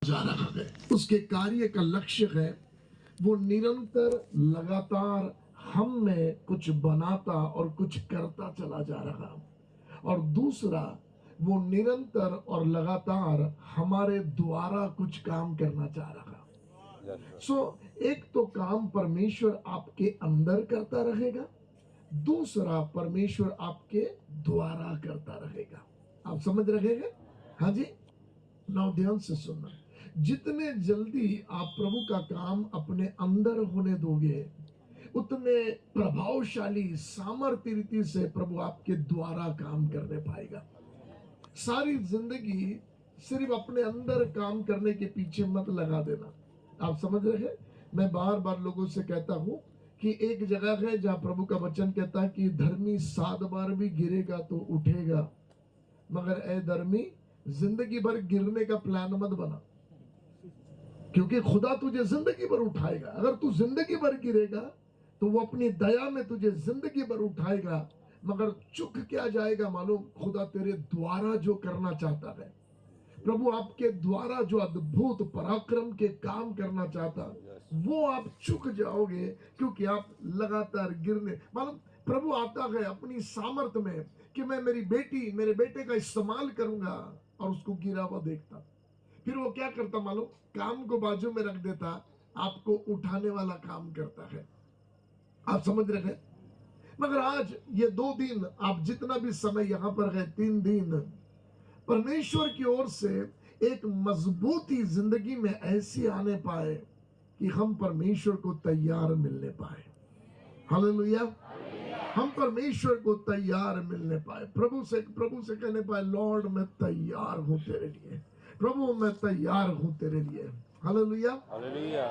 जा रहा है। उसके कार्य का लक्ष्य है वो निरंतर लगातार हम में कुछ बनाता और कुछ करता चला जा रहा, और दूसरा वो निरंतर और लगातार हमारे द्वारा कुछ काम करना चाह रहा। एक तो काम परमेश्वर आपके अंदर करता रहेगा, दूसरा परमेश्वर आपके द्वारा करता रहेगा। आप समझ रहे हैं? हाँ जी, नौ ध्यान से सुनना। जितने जल्दी आप प्रभु का काम अपने अंदर होने दोगे, उतने प्रभावशाली सामर्थ्य रीति से प्रभु आपके द्वारा काम करने पाएगा। सारी जिंदगी सिर्फ अपने अंदर काम करने के पीछे मत लगा देना। आप समझ रहे हैं? मैं बार बार लोगों से कहता हूं कि एक जगह है जहां प्रभु का वचन कहता है कि धर्मी 7 बार भी गिरेगा तो उठेगा, मगर ए धर्मी जिंदगी भर गिरने का प्लान मत बना, क्योंकि खुदा तुझे जिंदगी भर उठाएगा। अगर तू जिंदगी भर गिरेगा तो वो अपनी दया में तुझे जिंदगी भर उठाएगा, मगर चुक क्या जाएगा मालूम? खुदा तेरे द्वारा जो करना चाहता है, प्रभु आपके द्वारा जो अद्भुत पराक्रम के काम करना चाहता, वो आप चुक जाओगे, क्योंकि आप लगातार गिरने। मालूम, प्रभु आता है अपनी सामर्थ में कि मैं मेरी बेटी मेरे बेटे का इस्तेमाल करूंगा, और उसको गिरा हुआ देखता, फिर वो क्या करता मालूम? काम को बाजू में रख देता, आपको उठाने वाला काम करता है। आप समझ रहे हैं? मगर आज ये 2 दिन आप जितना भी समय यहां पर है, 3 दिन परमेश्वर की ओर से एक मजबूती जिंदगी में ऐसी आने पाए कि हम परमेश्वर को तैयार मिलने पाए। हालेलुया। हम परमेश्वर को तैयार मिलने पाए, प्रभु से कहने पाए, लॉर्ड मैं तैयार हूं तेरे लिए, प्रभु मैं तैयार हूं तेरे लिए। Hallelujah, hallelujah.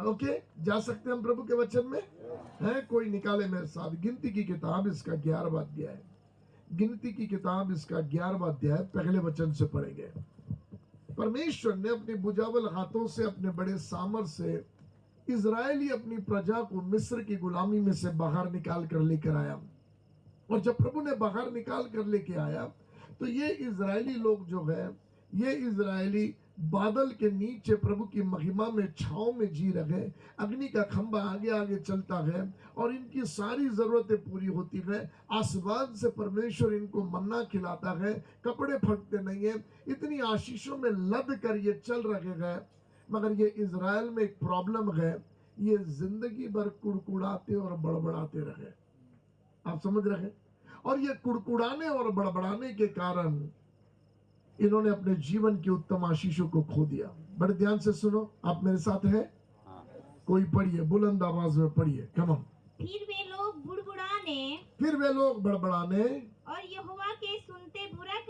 ओके, जा सकते हम प्रभु के वचन में? है कोई निकाले मेरे साथ गिनती की किताब, इसका 11वां अध्याय। गिनती की किताब, इसका 11वां अध्याय, पहले वचन से पढ़ेंगे। परमेश्वर ने अपने बुझावल हाथों से, अपने बड़े सामर्थ से इजरायली अपनी प्रजा को मिस्र की गुलामी में से बाहर निकाल कर लेकर आया। और जब प्रभु ने बाहर निकाल कर लेके आया, तो ये इजरायली लोग जो है, ये इजरायली बादल के नीचे प्रभु की महिमा में छांव में जी रहे। अग्नि का खंभा आगे आगे चलता है और इनकी सारी जरूरतें पूरी होती है। आसमान से परमेश्वर इनको मन्ना खिलाता है, कपड़े फटते नहीं है, इतनी आशीषों में लद कर ये चल रहे हैं। मगर ये इजराइल में एक प्रॉब्लम है, ये जिंदगी भर कुड़कुड़ाते और बड़बड़ाते रहे। आप समझ रहे? और ये कुड़कुड़ाने और बड़बड़ाने के कारण इन्होंने अपने जीवन की उत्तम आशीषों को खो दिया। बड़े ध्यान से सुनो, आप मेरे साथ है? कोई पढ़िए, बुलंद आवाज में पढ़िए, कम ऑन। फिर वे लोग बड़बड़ाने और यहोवा के सुनते बुरा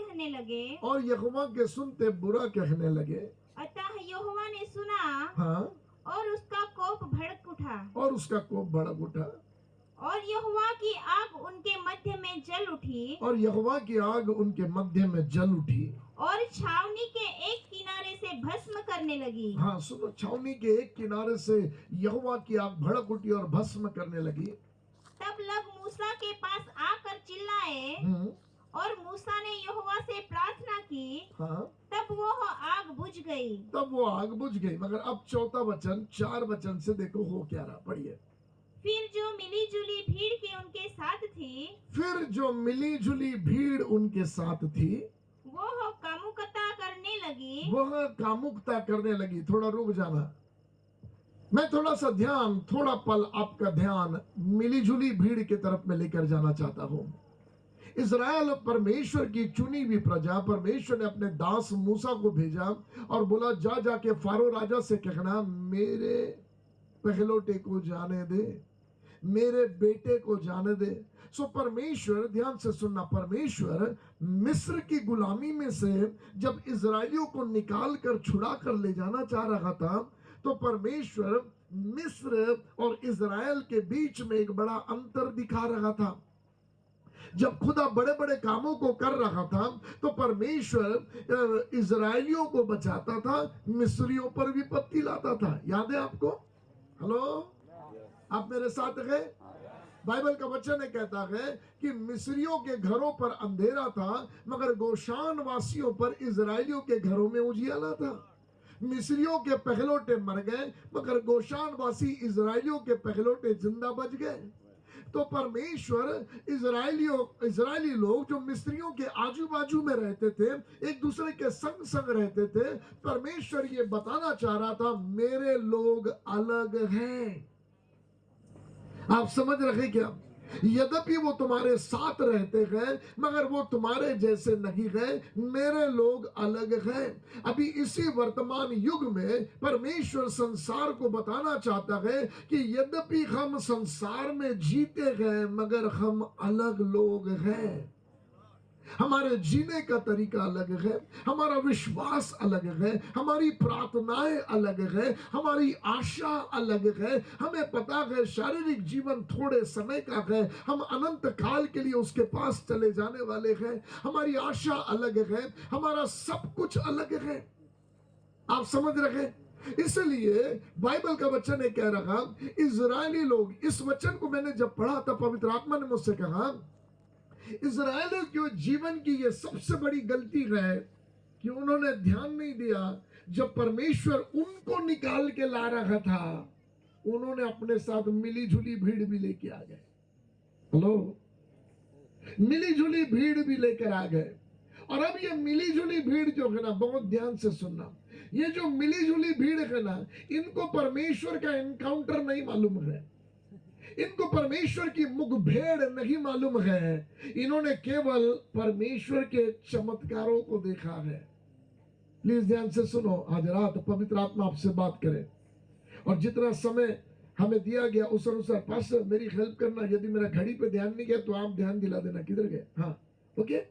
कहने लगे। अतः यहोवा ने सुना, हाँ, और उसका कोप भड़क उठा, और यहोवा की आग उनके मध्य में जल उठी, और छावनी के एक किनारे से भस्म करने लगी। हाँ सुनो, छावनी के एक किनारे से यहोवा की आग भड़क उठी और भस्म करने लगी। तब लोग मूसा के पास आकर चिल्लाए, और मूसा ने यहोवा से प्रार्थना की। हाँ, तब वो आग बुझ गई। मगर अब चौथा वचन, 4 वचन से देखो हो क्या रहा, पढ़िए। फिर जो मिली जुली भीड़ उनके साथ थी, वो कामुकता करने लगी। थोड़ा रुक जाना, मैं थोड़ा पल आपका ध्यान मिलीजुली भीड़ की तरफ में लेकर जाना चाहता हूं। इज़राइल परमेश्वर की चुनी हुई प्रजा, परमेश्वर ने अपने दास मूसा को भेजा और बोला, जाके फारो राजा से कहना, मेरे पहलोटे को जाने दे, मेरे बेटे को जाने दे। सो परमेश्वर, ध्यान से सुनना, परमेश्वर मिस्र की गुलामी में से जब इजरायलियों को निकाल कर छुड़ा कर ले जाना चाह रहा था, तो परमेश्वर मिस्र और इजराइल के बीच में एक बड़ा अंतर दिखा रहा था। जब खुदा बड़े बड़े कामों को कर रहा था, तो परमेश्वर इजरायलियों को बचाता था, मिस्रियों पर विपत्ति लाता था। याद है आपको? हेलो, आप मेरे साथ गए? बाइबल का वचन है, कहता है कि मिस्रियों के घरों पर अंधेरा था, मगर गोशान वासियों पर इजरायलियों के घरों में उजियाला था। मिस्रियों के पहलौठे मर गए, मगर गोशानवासी इजराइलियों के पहलौठे जिंदा बच गए। तो परमेश्वर इजरायली लोग जो मिस्रियों के आजू बाजू में रहते थे, एक दूसरे के संग संग रहते थे, परमेश्वर ये बताना चाह रहा था मेरे लोग अलग हैं। आप समझ रहे क्या? यद्यपि वो तुम्हारे साथ रहते हैं, मगर वो तुम्हारे जैसे नहीं है, मेरे लोग अलग हैं। अभी इसी वर्तमान युग में परमेश्वर संसार को बताना चाहता है कि यद्यपि हम संसार में जीते हैं, मगर हम अलग लोग हैं। हमारे जीने का तरीका अलग है, हमारा विश्वास अलग है, हमारी प्रार्थनाएं अलग है, हमारी आशा अलग है। हमें पता है शारीरिक जीवन थोड़े समय का है, हम अनंत काल के लिए उसके पास चले जाने वाले हैं। हमारी आशा अलग है, हमारा सब कुछ अलग है। आप समझ रहे? इसलिए बाइबल का वचन है कह रहा, इजरायली लोग, इस वचन को मैंने जब पढ़ा तब पवित्र आत्मा ने मुझसे कहा, इजरायलियों के जीवन की यह सबसे बड़ी गलती है कि उन्होंने ध्यान नहीं दिया। जब परमेश्वर उनको निकाल के ला रहा था, उन्होंने अपने साथ मिली जुली भीड़ भी लेके आ गए। हेलो, मिली जुली भीड़ भी लेकर आ गए। और अब ये मिली जुली भीड़ जो है ना, बहुत ध्यान से सुनना, ये जो मिली जुली भीड़ है ना, इनको परमेश्वर का एनकाउंटर नहीं मालूम है, इनको परमेश्वर की मुखभेड़ नहीं मालूम है। इन्होंने केवल परमेश्वर के चमत्कारों को देखा है। प्लीज ध्यान से सुनो, आज रात पवित्र आत्मा आपसे बात करे, और जितना समय हमें दिया गया उस अनुसार पास्टर मेरी हेल्प करना। यदि मेरा घड़ी पे ध्यान नहीं गया तो आप ध्यान दिला देना। किधर गए? हाँ, ओके,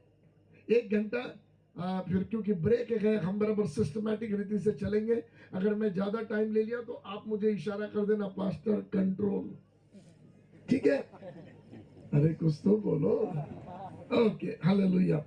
1 घंटा फिर क्योंकि ब्रेक है, हम बराबर सिस्टमैटिक रीति से चलेंगे। अगर मैं ज्यादा टाइम ले लिया तो आप मुझे इशारा कर देना, पास्टर कंट्रोल, ठीक है? अरे कुछ तो बोलो। Okay, hallelujah.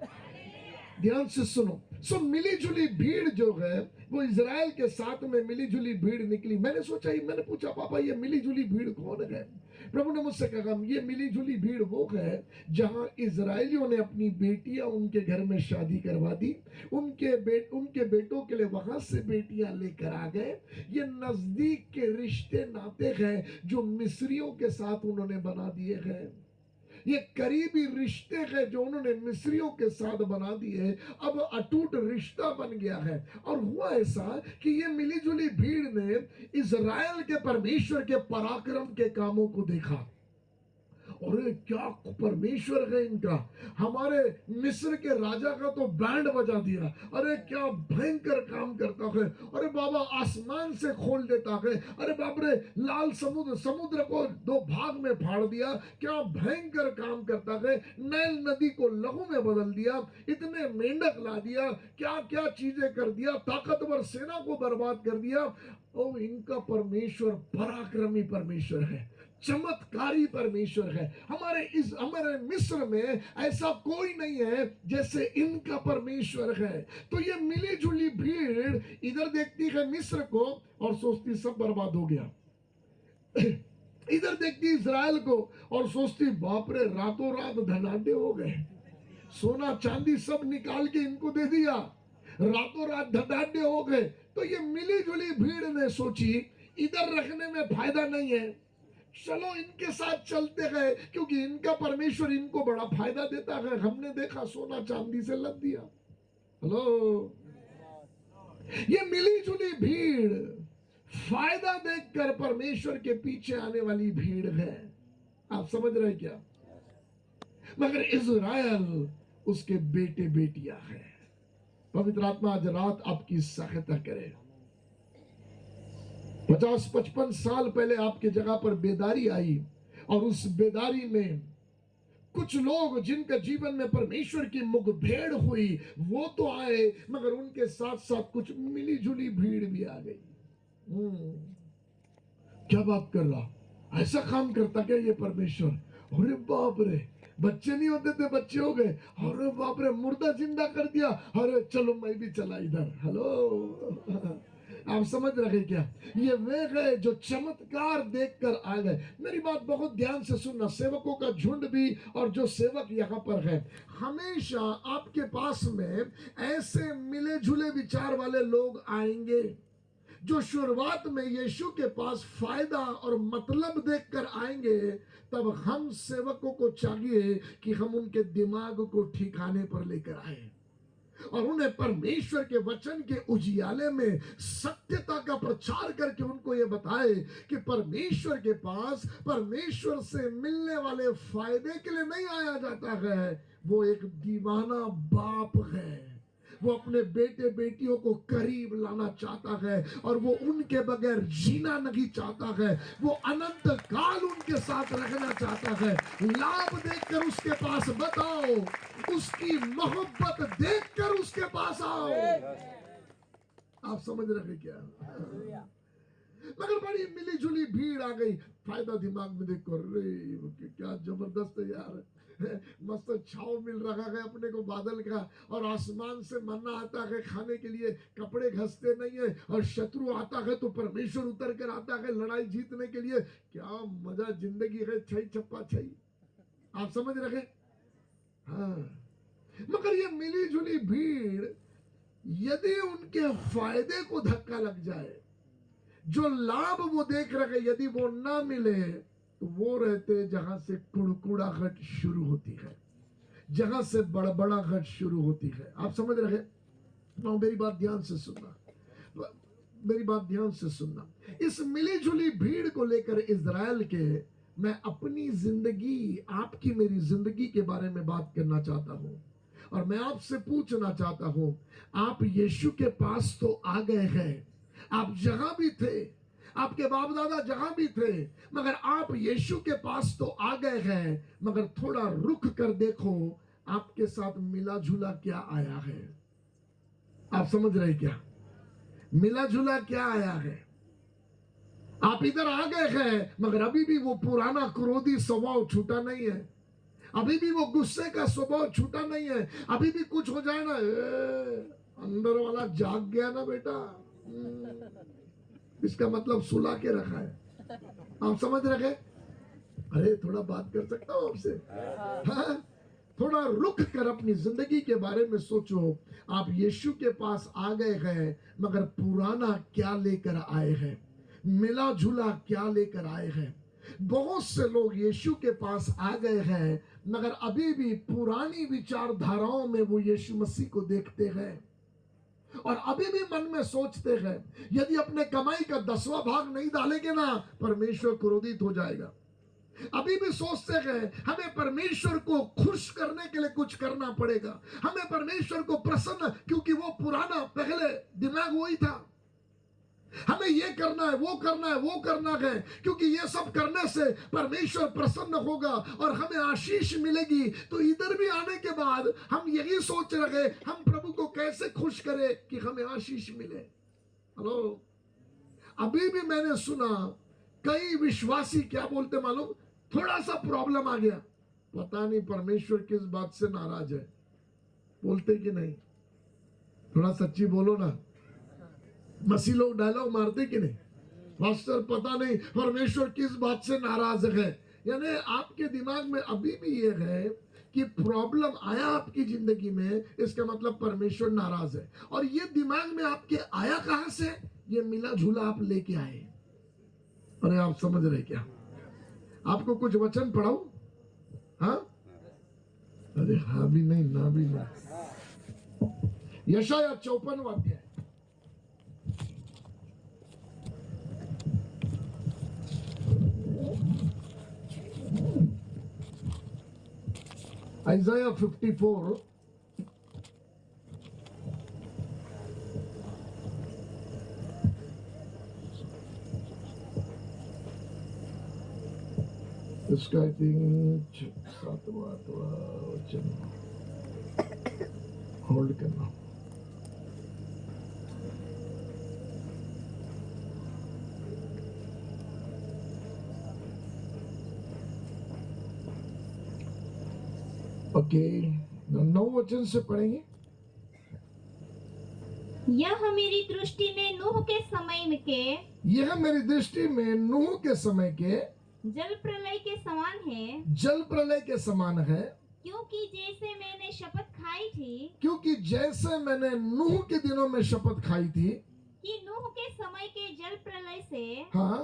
ध्यान से सुनो। सो मिली जुली भीड़ जो है वो इजराइल के साथ में मिली जुली भीड़ निकली। मैंने पूछा पापा ये मिली जुली भीड़ कौन है? प्रभु ने मुझसे कहा ये मिली जुली भीड़ वो है जहां इजराइलियों ने अपनी बेटियां उनके घर में शादी करवा दी, उनके बेटों के लिए वहां से बेटियां लेकर आ गए। ये नजदीक के रिश्ते नाते हैं जो मिस्रियों के साथ उन्होंने बना दिए हैं। ये करीबी रिश्ते हैं जो उन्होंने मिस्रियों के साथ बना दिए। अब अटूट रिश्ता बन गया है। और हुआ ऐसा कि ये मिली जुली भीड़ ने इजराइल के परमेश्वर के पराक्रम के कामों को देखा। अरे क्या परमेश्वर है इनका! हमारे मिस्र के राजा का तो बैंड बजा दिया। अरे क्या भयंकर काम करता है! अरे बाबा आसमान से खोल देता है। अरे बाप रे, लाल समुद्र को 2 भाग में फाड़ दिया। क्या भयंकर काम करता है! नैल नदी को लहू में बदल दिया, इतने मेंढक ला दिया, क्या क्या चीजें कर दिया, ताकतवर सेना को बर्बाद कर दिया। ओ, इनका परमेश्वर पराक्रमी परमेश्वर है, चमत्कारी परमेश्वर है। हमारे मिस्र में ऐसा कोई नहीं है जैसे इनका परमेश्वर है। तो ये मिली जुली भीड़ इधर देखती है मिस्र को और सोचती सब बर्बाद हो गया, इधर देखती इजराइल को और सोचती बाप रे, रातों रात धनाढ्य हो गए, सोना चांदी सब निकाल के इनको दे दिया, रातों रात धनाढ्य हो गए। तो ये मिली जुली भीड़ ने सोची इधर रखने में फायदा नहीं है, चलो इनके साथ चलते हैं, क्योंकि इनका परमेश्वर इनको बड़ा फायदा देता है। हमने देखा सोना चांदी से लद दिया। हेलो, ये मिली जुली भीड़ फायदा देखकर परमेश्वर के पीछे आने वाली भीड़ है। आप समझ रहे क्या? मगर इजराइल उसके बेटे बेटियां हैं। पवित्र आत्मा आज रात आपकी सहायता करे। 50-55 साल पहले आपके जगह पर बेदारी आई, और उस बेदारी में कुछ लोग जिनका जीवन में परमेश्वर की मुखभेड़ हुई वो तो आए, मगर उनके साथ साथ कुछ मिली जुली भीड़ भी आ गई। क्या बात कर रहा, ऐसा काम करता क्या ये परमेश्वर? अरे बाप रे, बच्चे नहीं होते थे बच्चे हो गए। अरे बाप रे, मुर्दा जिंदा कर दिया। अरे चलो मैं भी चला इधर। हेलो, आप समझ रहे क्या? ये वे गए जो चमत्कार देखकर आ गए। मेरी बात बहुत ध्यान से सुनना, सेवकों का झुंड भी और जो सेवक यहाँ पर है, हमेशा आपके पास में ऐसे मिले जुले विचार वाले लोग आएंगे। जो शुरुआत में यीशु के पास फायदा और मतलब देखकर आएंगे, तब हम सेवकों को चाहिए कि हम उनके दिमाग को ठिकाने पर लेकर आए और उन्हें परमेश्वर के वचन के उजियाले में सत्यता का प्रचार करके उनको ये बताए कि परमेश्वर के पास परमेश्वर से मिलने वाले फायदे के लिए नहीं आया जाता है। वो एक दीवाना बाप है, वो अपने बेटे बेटियों को करीब लाना चाहता है और वो उनके बगैर जीना नहीं चाहता है। वो अनंत काल उनके साथ रहना चाहता है। लाभ देखकर उसके पास मत आओ, उसकी मोहब्बत देखकर उसके पास आओ। आप समझ रहे क्या? मगर बड़ी मिली जुली भीड़ आ गई। फायदा दिमाग में देखो, अरे क्या जबरदस्त है यार, मस्त छाव मिल रहा है अपने को बादल का, और आसमान से मन्ना आता है खाने के लिए, कपड़े घसते नहीं है, और शत्रु आता है तो परमेश्वर उतर कर आता है लड़ाई जीतने के लिए। क्या मजा जिंदगी है, छई छप्पा छई। आप समझ रहे? हाँ, मगर ये मिली जुली भीड़ यदि उनके फायदे को धक्का लग जाए, जो लाभ वो देख रहे यदि वो ना मिले, तो वो रहते जहां से कुड़कुड़ाहट शुरू होती है, जहां से बड़बड़ाहट शुरू होती है। आप समझ रहे? तो मेरी बात ध्यान से सुनना, मेरी बात ध्यान से सुनना। इस मिली जुली भीड़ को लेकर इजराइल के मैं अपनी जिंदगी, आपकी मेरी जिंदगी के बारे में बात करना चाहता हूं, और मैं आपसे पूछना चाहता हूं, आप यीशु के पास तो आ गए हैं, आप जहां भी थे, आपके बाप दादा जहां भी थे, मगर आप यीशु के पास तो आ गए हैं, मगर थोड़ा रुक कर देखो आपके साथ मिला जुला क्या आया है। आप समझ रहे क्या? मिला जुला क्या आया है? आप इधर आ गए हैं, मगर अभी भी वो पुराना क्रोधी स्वभाव छूटा नहीं है, अभी भी वो गुस्से का स्वभाव छूटा नहीं है। अभी भी कुछ हो जाए ना, अंदर वाला जाग गया ना बेटा, इसका मतलब सुला के रखा है। आप समझ रहे? अरे थोड़ा बात कर सकता हूं आपसे? हाँ? थोड़ा रुक कर अपनी जिंदगी के बारे में सोचो। आप यीशु के पास आ गए हैं, मगर पुराना क्या लेकर आए हैं, मिला जुला क्या लेकर आए हैं। बहुत से लोग यीशु के पास आ गए हैं, मगर अभी भी पुरानी विचारधाराओं में वो यीशु मसीह को देखते हैं, और अभी भी मन में सोचते हैं यदि अपने कमाई का 10वां भाग नहीं डालेंगे ना, परमेश्वर क्रोधित हो जाएगा। अभी भी सोचते हैं हमें परमेश्वर को खुश करने के लिए कुछ करना पड़ेगा, हमें परमेश्वर को प्रसन्न, क्योंकि वो पुराना पहले दिमाग वही था, हमें ये करना है, वो करना है, वो करना है, क्योंकि ये सब करने से परमेश्वर प्रसन्न होगा और हमें आशीष मिलेगी। तो इधर भी आने के बाद हम यही सोच रहे हम प्रभु को कैसे खुश करें कि हमें आशीष मिले। हेलो, अभी भी मैंने सुना कई विश्वासी क्या बोलते मालूम, थोड़ा सा प्रॉब्लम आ गया, पता नहीं परमेश्वर किस बात से नाराज है। बोलते कि नहीं? थोड़ा सच्ची बोलो ना। मसीह लोग डायलॉग मारते कि नहीं? मास्टर पता नहीं परमेश्वर किस बात से नाराज है। यानी आपके दिमाग में अभी भी ये है कि प्रॉब्लम आया आपकी जिंदगी में, इसका मतलब परमेश्वर नाराज है। और ये दिमाग में आपके आया कहां से? ये मिला झूला आप लेके आए। अरे आप समझ रहे क्या? आपको कुछ वचन पढ़ाऊं? हाँ? अरे हाँ भी नहीं, ना भी नहीं। यशाया 54वां अध्याय, Isaiah 54 इसका आई थिंक 7वां वचन, होल्ड करना। ओके, 9 वचन से पढ़ेंगे। यह मेरी दृष्टि में नूह के समय के, यह मेरी दृष्टि में नूह के समय के जल प्रलय के समान है, जल प्रलय के समान है, क्योंकि जैसे मैंने शपथ खाई थी, क्योंकि जैसे मैंने नूह के दिनों में शपथ खाई थी, कि नूह के समय के जल प्रलय से हाँ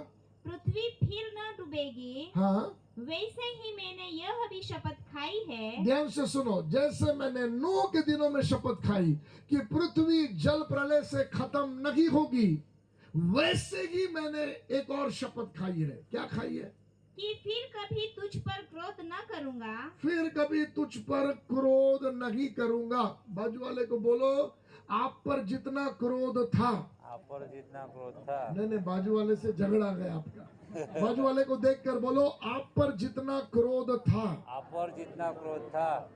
पृथ्वी फिर न डूबेगी, हाँ, वैसे ही मैंने यह भी शपथ खाई है ध्यान से सुनो। जैसे मैंने नूह के दिनों में शपथ खाई कि पृथ्वी जल प्रलय से खत्म नहीं होगी, वैसे ही मैंने एक और शपथ खाई है। क्या खाई है? कि फिर कभी तुझ पर क्रोध न करूंगा। फिर कभी तुझ पर क्रोध नहीं करूंगा। बाजू वाले को बोलो, आप पर जितना क्रोध था, आप पर जितना क्रोध था, नहीं, बाजू वाले से झगड़ा गया आपका। बाजू वाले को देखकर बोलो, आप पर जितना क्रोध था, आप पर जितना क्रोध था,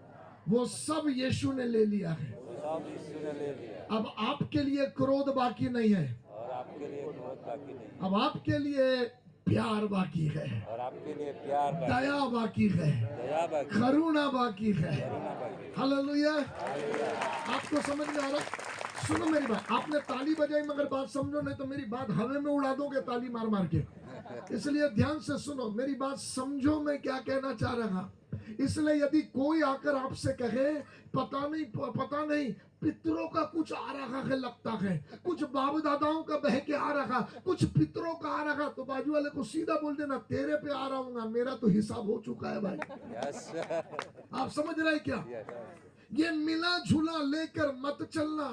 वो सब यीशु ने ले लिया है। वो सब यीशु ने ले लिया। अब आपके लिए क्रोध बाकी नहीं है, और आपके लिए क्रोध बाकी नहीं, अब आपके लिए प्यार बाकी है, और आपके लिए प्यार बाकी, दया बाकी है, दया बाकी, करुणा बाकी है। करुणा बाकी। हालेलुया। आपको समझ में आ रहा? सुनो मेरी बात। आपने ताली बजाई मगर बात समझो, नहीं तो मेरी बात हवा में उड़ा दोगे ताली मार मार के। इसलिए ध्यान से सुनो, मेरी बात समझो मैं क्या कहना चाह रहा। इसलिए यदि कोई आकर आपसे कहे पता नहीं पितरों का कुछ आ रहा है, लगता है कुछ बाप दादाओं का बह के आ रहा, कुछ पितरों का आ रहा, तो बाजू वाले को सीधा बोल देना, तेरे पे आ रहा हूँ, मेरा तो हिसाब हो चुका है भाई। यस, आप समझ रहे हैं क्या? यस। ये मिला जुला लेकर मत चलना,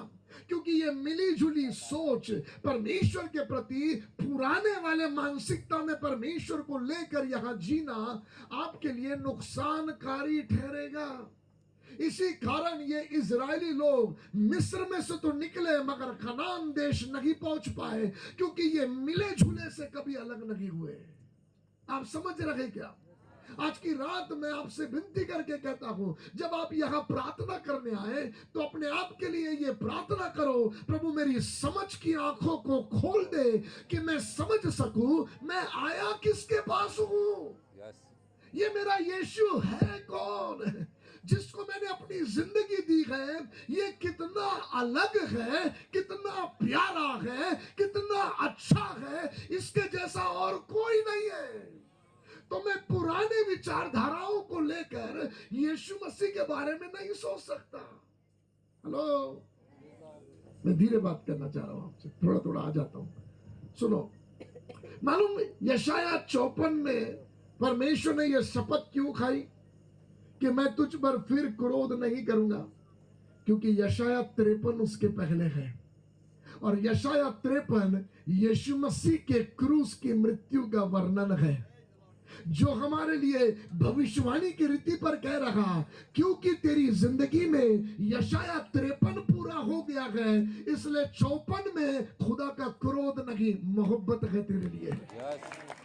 क्योंकि ये मिली जुली सोच परमेश्वर के प्रति पुराने वाले मानसिकता में परमेश्वर को लेकर यहां जीना आपके लिए नुकसानकारी ठहरेगा। इसी कारण ये इजरायली लोग मिस्र में से तो निकले मगर कनान देश नहीं पहुंच पाए, क्योंकि ये मिले जुले से कभी अलग नहीं हुए। आप समझ रहे क्या? आज की रात मैं आपसे विनती करके कहता हूं, जब आप यहां प्रार्थना करने आए तो अपने आप के लिए ये प्रार्थना करो, प्रभु मेरी समझ की आंखों को खोल दे कि मैं समझ सकूं मैं आया किसके पास हूं। यस, ये मेरा यीशु है कौन, जिसको मैंने अपनी जिंदगी दी है, ये कितना अलग है, कितना प्यारा है, कितना अच्छा है, इसके जैसा और कोई नहीं है। तो मैं पुराने विचारधाराओं को लेकर यीशु मसीह के बारे में नहीं सोच सकता। हेलो, मैं धीरे बात करना चाह रहा हूं आपसे, थोड़ा थोड़ा आ जाता हूं। सुनो, मालूम यशाया 54 में परमेश्वर ने यह शपथ क्यों खाई कि मैं तुझ पर फिर क्रोध नहीं करूंगा? क्योंकि यशाया 53 उसके पहले है, और यशाया 53 यीशु मसीह के क्रूस की मृत्यु का वर्णन है, जो हमारे लिए भविष्यवाणी की रीति पर कह रहा, क्योंकि तेरी जिंदगी में यशाया 53 पूरा हो गया है, इसलिए 54 में खुदा का क्रोध नहीं, मोहब्बत है तेरे लिए।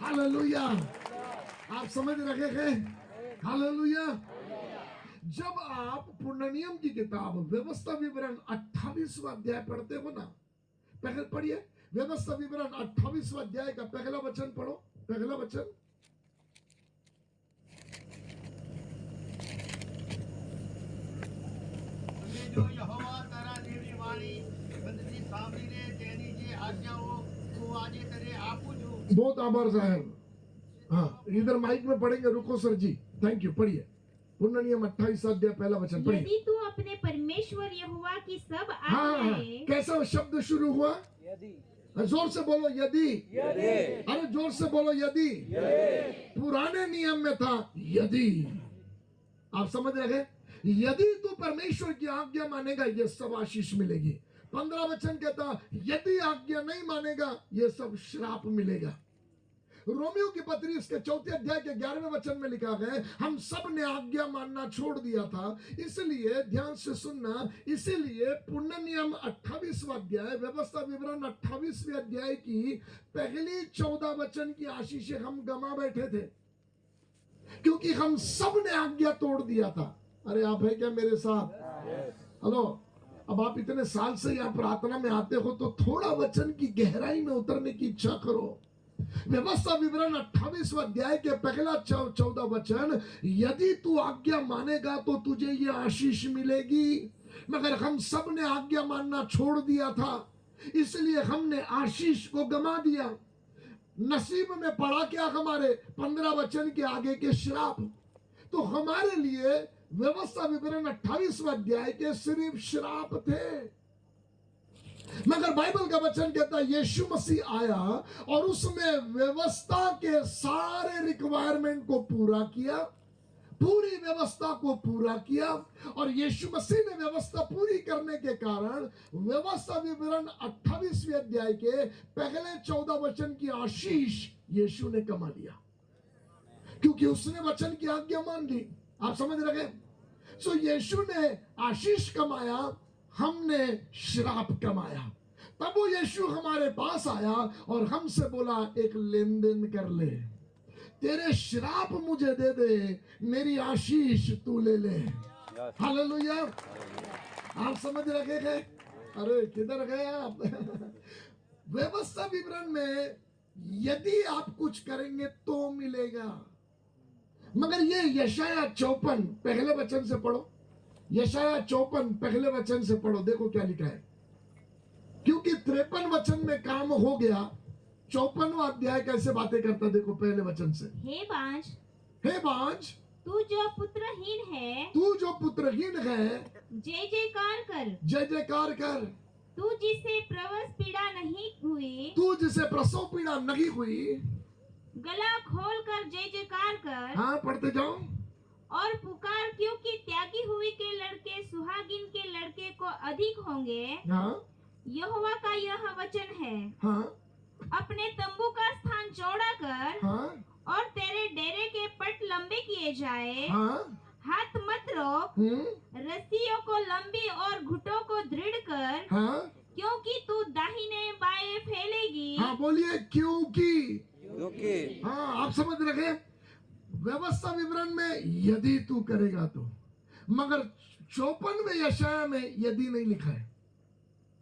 हालेलुया। आप समझ रहे हैं? हालेलुया। जब आप पुराने नियम की किताब व्यवस्था विवरण 28वां अध्याय पढ़ते हो ना, पहले पढ़िए व्यवस्था विवरण 28वां अध्याय का पहला वचन पढ़ो। पहला वचन, जो यहोवा तारा देवी वाणी बंदगी સાંભળીને તેની જે આજ્ઞાઓ તું આજે તને આપું છું। बहुत आभार साहब। हाँ, इधर माइक में पढ़ेंगे, रुको सर जी, थैंक यू। पढ़िए पुराना नियम 28 अध्याय पहला वचन पढ़िए। यदि तू अपने परमेश्वर यहोवा की सब हाँ, आज्ञाएं कैसा शब्द शुरू हुआ? यदि, जोर से बोलो, यदि। यदि, अरे जोर से बोलो, यदि। पुराने नियम में था यदि। आप समझ रहे? यदि तू परमेश्वर की आज्ञा मानेगा ये सब आशीष मिलेगी। 15 वचन कहता यदि आज्ञा नहीं मानेगा ये सब श्राप मिलेगा। रोमियो की पत्री इसके 4 अध्याय के 11वें वचन में लिखा है, हम सब ने आज्ञा मानना छोड़ दिया था। इसलिए ध्यान से सुनना, इसीलिए पुण्य नियम 28वां अध्याय, व्यवस्था विवरण 28वें अध्याय की पहली 14 वचन की आशीषें हम गमा बैठे थे, क्योंकि हम सब ने आज्ञा तोड़ दिया था। अरे आप है क्या मेरे साथ? हेलो, अब आप इतने साल से यहाँ प्रार्थना में आते हो तो थोड़ा वचन की गहराई में उतरने की इच्छा करो। व्यवस्था विवरण 28वां अध्याय के पहला 14 वचन, यदि तू आज्ञा मानेगा तो तुझे ये आशीष मिलेगी, मगर हम सब ने आज्ञा मानना छोड़ दिया था, इसलिए हमने आशीष को गमा दिया। नसीब में पड़ा क्या हमारे? 15 वचन के आगे के श्राप। तो हमारे लिए व्यवस्था विवरण 28वां अध्याय के सिर्फ श्राप थे। मगर बाइबल का वचन कहता है यीशु मसीह आया और उसने व्यवस्था के सारे रिक्वायरमेंट को पूरा किया, पूरी व्यवस्था को पूरा किया। और यीशु मसीह ने व्यवस्था पूरी करने के कारण व्यवस्था विवरण 28वें अध्याय के पहले 14 वचन की आशीष यीशु ने कमा लिया, क्योंकि उसने वचन की आज्ञा मान ली। आप समझ रहे? सो यीशु ने आशीष कमाया, हमने श्राप कमाया। तब वो यीशु हमारे पास आया और हमसे बोला एक लेन देन कर ले, तेरे श्राप मुझे दे दे, मेरी आशीष तू ले ले। हालेलुया। आप समझ रखे गए? अरे किधर गए आप? व्यवस्था विवरण में यदि आप कुछ करेंगे तो मिलेगा। मगर ये यशाया 54 पहले वचन से पढ़ो, यशाया 54 पहले वचन से पढ़ो, देखो क्या लिखा है। क्योंकि 53 वचन में काम हो गया, 54वां अध्याय कैसे बातें करता, देखो पहले वचन से। हे बांझ, हे बांझ, तू जो पुत्रहीन है, तू जो पुत्रहीन है, जय जयकार कर। जय जयकार कर। तू जिसे प्रसव पीड़ा नहीं हुई, तू जिसे प्रसव पीड़ा नहीं हुई, गला खोल कर जय जयकार कर। हाँ पढ़ते जाओ। और पुकार, क्योंकि त्यागी हुई के लड़के सुहागिन के लड़के को अधिक होंगे। हाँ यहोवा का यह वचन है, हाँ अपने तंबू का स्थान चौड़ा कर हाँ और तेरे डेरे के पट लंबे किए जाए। हाँ हाथ मत रोक, रस्सियों को लंबी और घुटों को दृढ़ कर, हाँ क्योंकि तू दाहिने बाएं फैलेगी। हाँ बोलिए क्योंकि। क्योंकि हाँ आप समझ रखे? व्यवस्था विवरण में यदि तू करेगा तो, मगर 54वें यशाया में यदि नहीं लिखा है।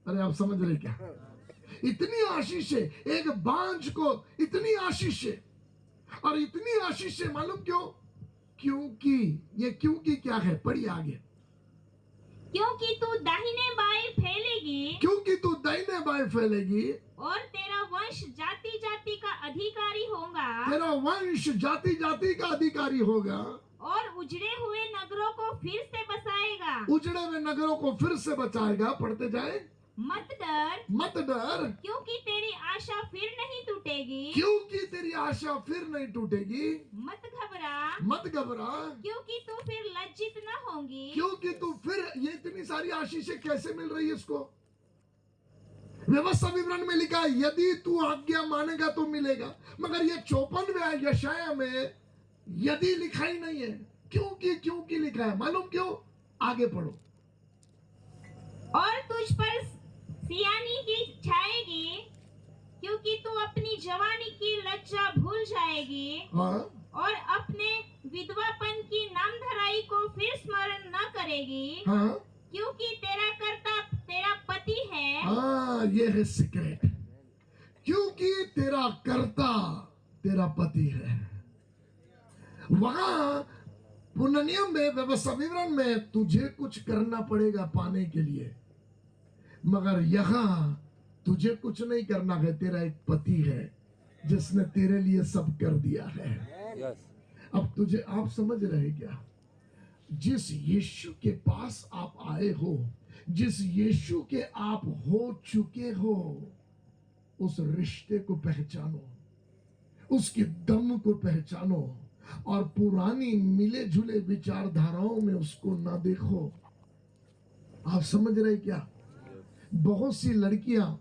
अरे आप समझ रहे क्या? इतनी आशीष है एक बांझ को, इतनी आशीष है, और इतनी आशीष है मालूम क्यों? क्योंकि ये क्योंकि क्या है, पढ़िए आगे। क्योंकि तू दाहिने बाएं फैलेगी, क्योंकि तू दाहिने बाएं फैलेगी, और तेरा वंश जाति जाति का अधिकारी होगा, तेरा वंश जाति जाति का अधिकारी होगा, और उजड़े हुए नगरों को फिर से बसाएगा। उजड़े हुए नगरों को फिर से बचाएगा। पढ़ते जाए। मत डर, मत डर, क्योंकि तेरी आशा फिर नहीं टूटेगी। क्योंकि तेरी आशा फिर नहीं टूटेगी। मत घबरा, मत घबरा, क्योंकि तू फिर लज्जित न होगी। क्योंकि तू फिर, ये इतनी सारी आशीषें कैसे मिल रही है इसको? व्यवस्था विवरण में लिखा है यदि तू आज्ञा मानेगा तो मिलेगा, मगर ये 54वें यशाया में यदि लिखा ही नहीं है। क्योंकि लिखा है, मालूम क्यों? आगे पढ़ो। और तुझ पर सियानी की छाएगी, क्योंकि तू अपनी जवानी की लज्जा भूल जाएगी, हाँ और अपने विधवापन की नामधराई को फिर स्मरण न करेगी। हाँ क्योंकि तेरा कर्ता तेरा पति है। हाँ ये है सीक्रेट। क्योंकि तेरा कर्ता तेरा पति है। वहां पुनर्नियम में, व्यवस्था विवरण में तुझे कुछ करना पड़ेगा पाने के लिए, मगर यहां तुझे कुछ नहीं करना है। तेरा एक पति है जिसने तेरे लिए सब कर दिया है। यस, अब तुझे, आप समझ रहे क्या? जिस यीशु के पास आप आए हो, जिस यीशु के आप हो चुके हो, उस रिश्ते को पहचानो, उसके दम को पहचानो, और पुरानी मिले जुले विचारधाराओं में उसको ना देखो। आप समझ रहे क्या? बहुत सी लड़कियां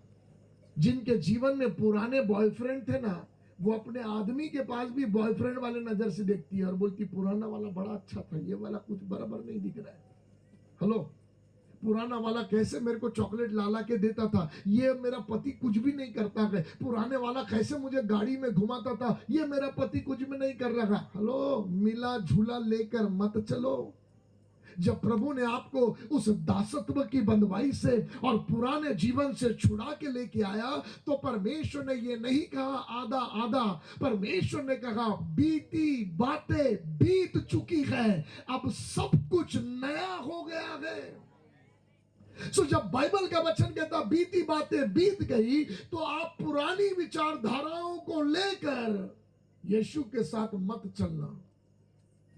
जिनके जीवन में पुराने बॉयफ्रेंड थे ना, वो अपने आदमी के पास भी बॉयफ्रेंड वाले नजर से देखती है और बोलती पुराना वाला बड़ा अच्छा था, ये वाला कुछ बराबर नहीं दिख रहा है। हेलो, पुराना वाला कैसे मेरे को चॉकलेट लाला के देता था, ये मेरा पति कुछ भी नहीं करता है। पुराने वाला कैसे मुझे गाड़ी में घुमाता था, ये मेरा पति कुछ भी नहीं कर रहा। हेलो, मिला झूला लेकर मत चलो। जब प्रभु ने आपको उस दासत्व की बंधुआई से और पुराने जीवन से छुड़ा के लेके आया, तो परमेश्वर ने ये नहीं कहा आधा आधा, परमेश्वर ने कहा बीती बातें बीत चुकी है, अब सब कुछ नया हो गया है। सो जब बाइबल का वचन कहता बीती बातें बीत गई, तो आप पुरानी विचारधाराओं को लेकर यीशु के साथ मत चलना,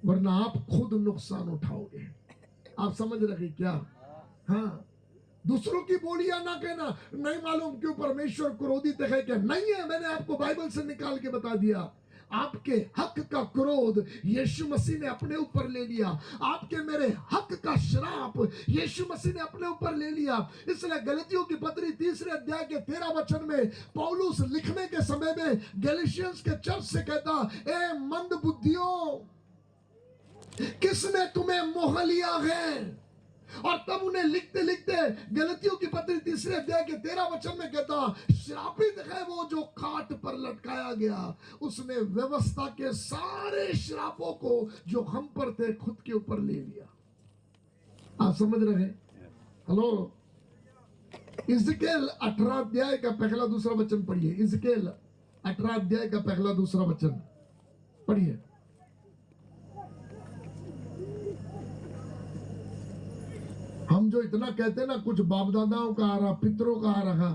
वरना आप खुद नुकसान उठाओगे। आप समझ रहे क्या? हाँ, दूसरों की बोलियां ना कहना। नहीं मालूम क्यों परमेश्वर क्रोधित है क्या? नहीं है, मैंने आपको बाइबल से निकाल के बता दिया। आपके हक का क्रोध यीशु मसीह ने अपने ऊपर ले लिया। आपके मेरे हक का श्राप यीशु मसीह ने अपने ऊपर ले लिया। इसलिए गलतियों की पत्री 3 अध्याय के 13 वचन में पौलुस लिखने के समय में गैलेशियंस के चर्च से कहता, ए मंद बुद्धियों, किसने तुम्हें मोह लिया है? और तब उन्हें लिखते लिखते गलतियों की पत्री 3 अध्याय के 13 वचन में कहता, श्रापित है वो जो खाट पर लटकाया गया। उसने व्यवस्था के सारे श्रापों को जो हम पर थे खुद के ऊपर ले लिया। आप समझ रहे हैं? हेलो, इज़केल 18 अध्याय का पहला दूसरा वचन पढ़िए। इज़केल 18 अध्याय का पहला दूसरा वचन पढ़िए। हम जो इतना कहते हैं ना, कुछ बाप दादाओं का आ रहा, पितरों का आ रहा,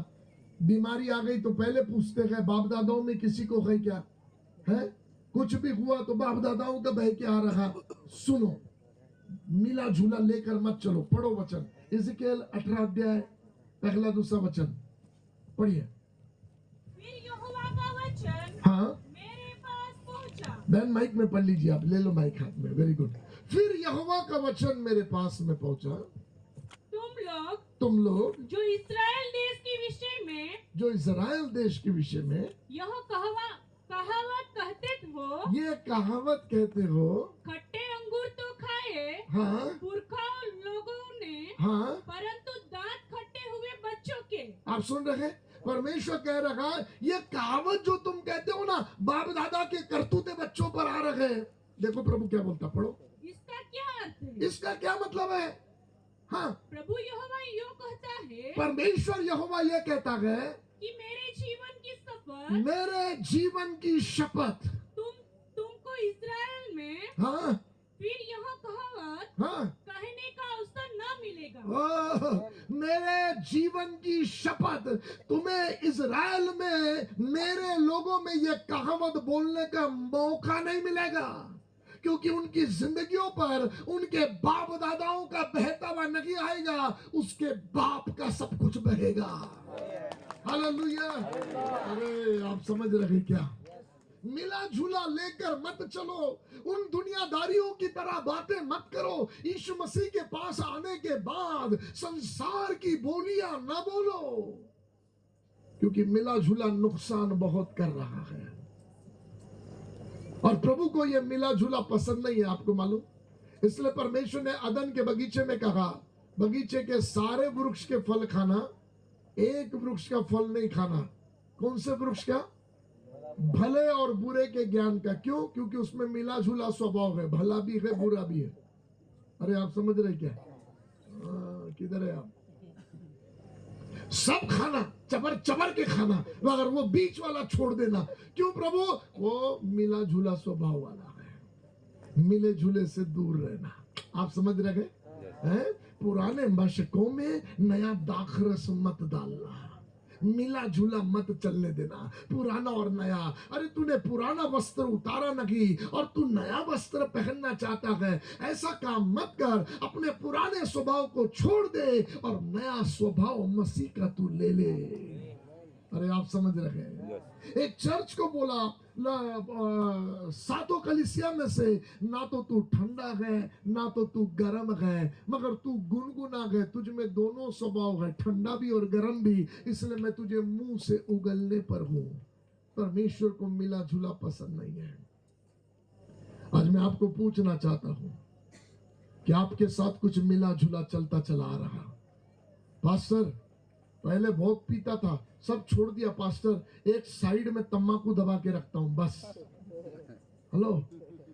बीमारी आ गई तो पहले पूछते हैं बाप दादाओं में किसी को है क्या? है कुछ भी हुआ तो बाप दादाओं का बह के आ रहा। सुनो, मिला झूला लेकर मत चलो। पढ़ो वचन, इज़केल 18 अध्याय पहला दूसरा वचन पढ़िए। फिर यहोवा का वचन हाँ मेरे पास पहुंचा। बहन माइक में पढ़ लीजिए, आप ले लो माइक हाथ में। Very good. फिर यहोवा का वचन मेरे पास में पहुंचा, तुम लोग जो जो इस्राएल देश के विषय में इज़राइल देश के विषय में यह कहावत कहते हो, ये कहावत कहते हो, खट्टे अंगूर तो खाए हाँ पुरखा लोगों ने, हाँ, परंतु दांत खट्टे हुए बच्चों के। आप सुन रहे हैं? परमेश्वर कह रहा है, ये कहावत जो तुम कहते हो ना, बाप दादा के करतूते बच्चों पर आ रहे हैं। देखो प्रभु क्या बोलता, पढ़ो। इसका क्या अर्थ है? इसका क्या मतलब है? हाँ, प्रभु यहोवा यो कहता है परमेश्वर यहोवा ये कहता है कि मेरे जीवन की शपथ, मेरे जीवन की शपथ, तुमको इस्राएल में हाँ फिर यह कहावत हाँ, कहने का अवसर न मिलेगा। ओह, मेरे जीवन की शपथ, तुम्हें इज़राइल में मेरे लोगों में ये कहावत बोलने का मौका नहीं मिलेगा, क्योंकि उनकी जिंदगियों पर उनके बाप दादाओं का बहता हुआ नहीं आएगा, उसके बाप का सब कुछ बहेगा। हालेलुया। अरे आप समझ रहे क्या? मिला झूला लेकर मत चलो, उन दुनियादारियों की तरह बातें मत करो। यीशु मसीह के पास आने के बाद संसार की बोलियां ना बोलो, क्योंकि मिला झूला नुकसान बहुत कर रहा है और प्रभु को यह मिला झूला पसंद नहीं है, आपको मालूम। इसलिए परमेश्वर ने अदन के बगीचे में कहा, बगीचे के सारे वृक्ष के फल खाना, एक वृक्ष का फल नहीं खाना। कौन से वृक्ष का? भले और बुरे के ज्ञान का। क्यों? क्योंकि उसमें मिला झूला स्वभाव है, भला भी है बुरा भी है। अरे आप समझ रहे क्या? किधर है आप? सब खाना, चबर चबर के खाना, मगर वो बीच वाला छोड़ देना। क्यों प्रभु? वो मिला झूला स्वभाव वाला है, मिले झूले से दूर रहना। आप समझ रहे हैं? पुराने मशकों में नया दाखरस मत डालना, मिला झूला मत चलने देना। पुराना और नया, अरे तूने पुराना वस्त्र उतारा नहीं और तू नया वस्त्र पहनना चाहता है, ऐसा काम मत कर। अपने पुराने स्वभाव को छोड़ दे और नया स्वभाव मसीह का तू ले ले। अरे आप समझ रहे हैं? एक चर्च को बोला, सातों कलीसिया में से ना तो तू ठंडा है ना तो तू गर्म है, मगर तू गुनगुना है, तुझ में दोनों स्वभाव है, ठंडा भी और गर्म भी, इसलिए मैं तुझे मुंह से उगलने पर हूं। परमेश्वर को मिला झूला पसंद नहीं है। आज मैं आपको पूछना चाहता हूं कि आपके साथ कुछ मिला झूला चलता चला आ रहा? पास्टर पहले बहुत पीता था, सब छोड़ दिया पास्टर, एक साइड में तंबाकू दबा के रखता हूं बस। हेलो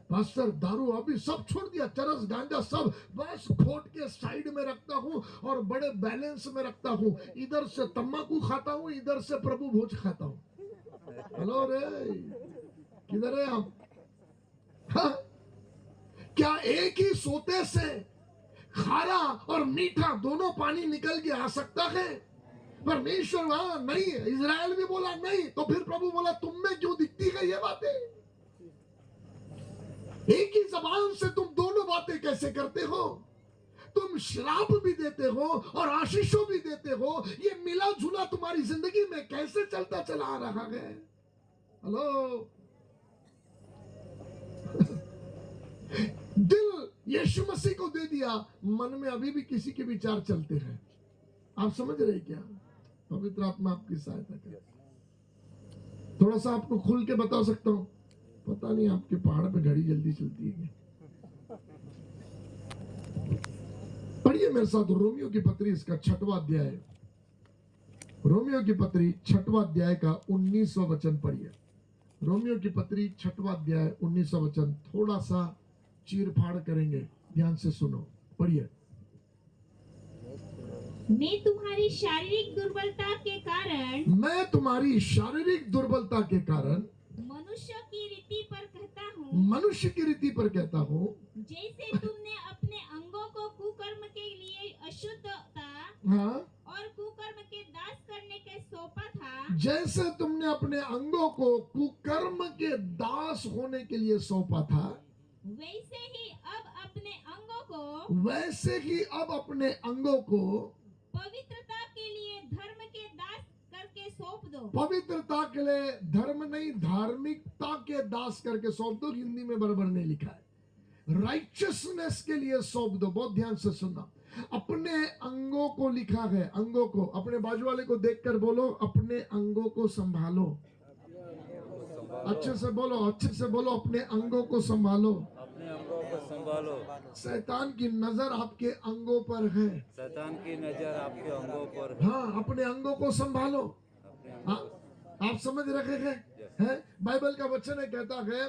पास्टर, दारू अभी सब छोड़ दिया, चरस गांजा सब बस घोट के साइड में रखता हूं और बड़े बैलेंस में रखता हूं। इधर से तंबाकू खाता हूं, इधर से प्रभु भोज खाता हूं। हेलो रे, किधर है आप? हाँ? क्या एक ही सोते से खारा और मीठा दोनों पानी निकल के आ सकता है? परमेश्वर वहां नहीं है, इज़राइल भी बोला नहीं, तो फिर प्रभु बोला तुम में क्यों दिखती है ये बातें? एक ही जबान से तुम दोनों बातें कैसे करते हो? तुम श्राप भी देते हो और आशीषों भी देते हो। ये मिला जुला तुम्हारी जिंदगी में कैसे चलता चला आ रहा है? हेलो, दिल यीशु मसीह को दे दिया, मन में अभी भी किसी के विचार चलते हैं। आप समझ रहे क्या? पवित्र आत्मा आपकी सहायता करे। थोड़ा सा आपको खुल के बता सकता हूं, पता नहीं आपके पहाड़ पे घड़ी जल्दी चलती है क्या? पढ़िए मेरे साथ रोमियो की पत्री, इसका 6वां अध्याय। रोमियो की पत्री 6वां अध्याय का 19वां वचन पढ़िए। रोमियो की पत्री 6वां अध्याय 19वां वचन। थोड़ा सा चीर फाड़ करेंगे, ध्यान से सुनो, पढ़िए। मैं तुम्हारी शारीरिक दुर्बलता के कारण मैं तुम्हारी शारीरिक दुर्बलता के कारण मनुष्य की रीति पर कहता हूँ, मनुष्य की रीति पर कहता हूँ, जैसे तुमने अपने अंगों को कुकर्म के लिए अशुद्धता हाँ, और कुकर्म के दास करने के सौंपा था, जैसे तुमने अपने अंगों को कुकर्म के दास होने के लिए सौंपा था, वैसे ही अब अपने अंगों को पवित्रता के लिए धर्म के दास करके सौंप दो। पवित्रता के लिए धर्म नहीं, धार्मिकता के दास करके सौंप दो। हिंदी में बराबर नहीं लिखा है, राइचियसनेस के लिए सौंप दो। बहुत ध्यान से सुनना, अपने अंगों को लिखा है, अंगों को। अपने बाजू वाले को देखकर बोलो, अपने अंगों को संभालो। अच्छे से बोलो, अच्छे से बोलो, अपने अंगों को संभालो। अपने अंगों को संभालो। शैतान की नजर आपके अंगों पर है। शैतान की नजर आपके अंगों पर है। हाँ, अपने अंगों को संभालो। अपने अंगों आप समझ रखे हैं? बाइबल का वचन है, कहता है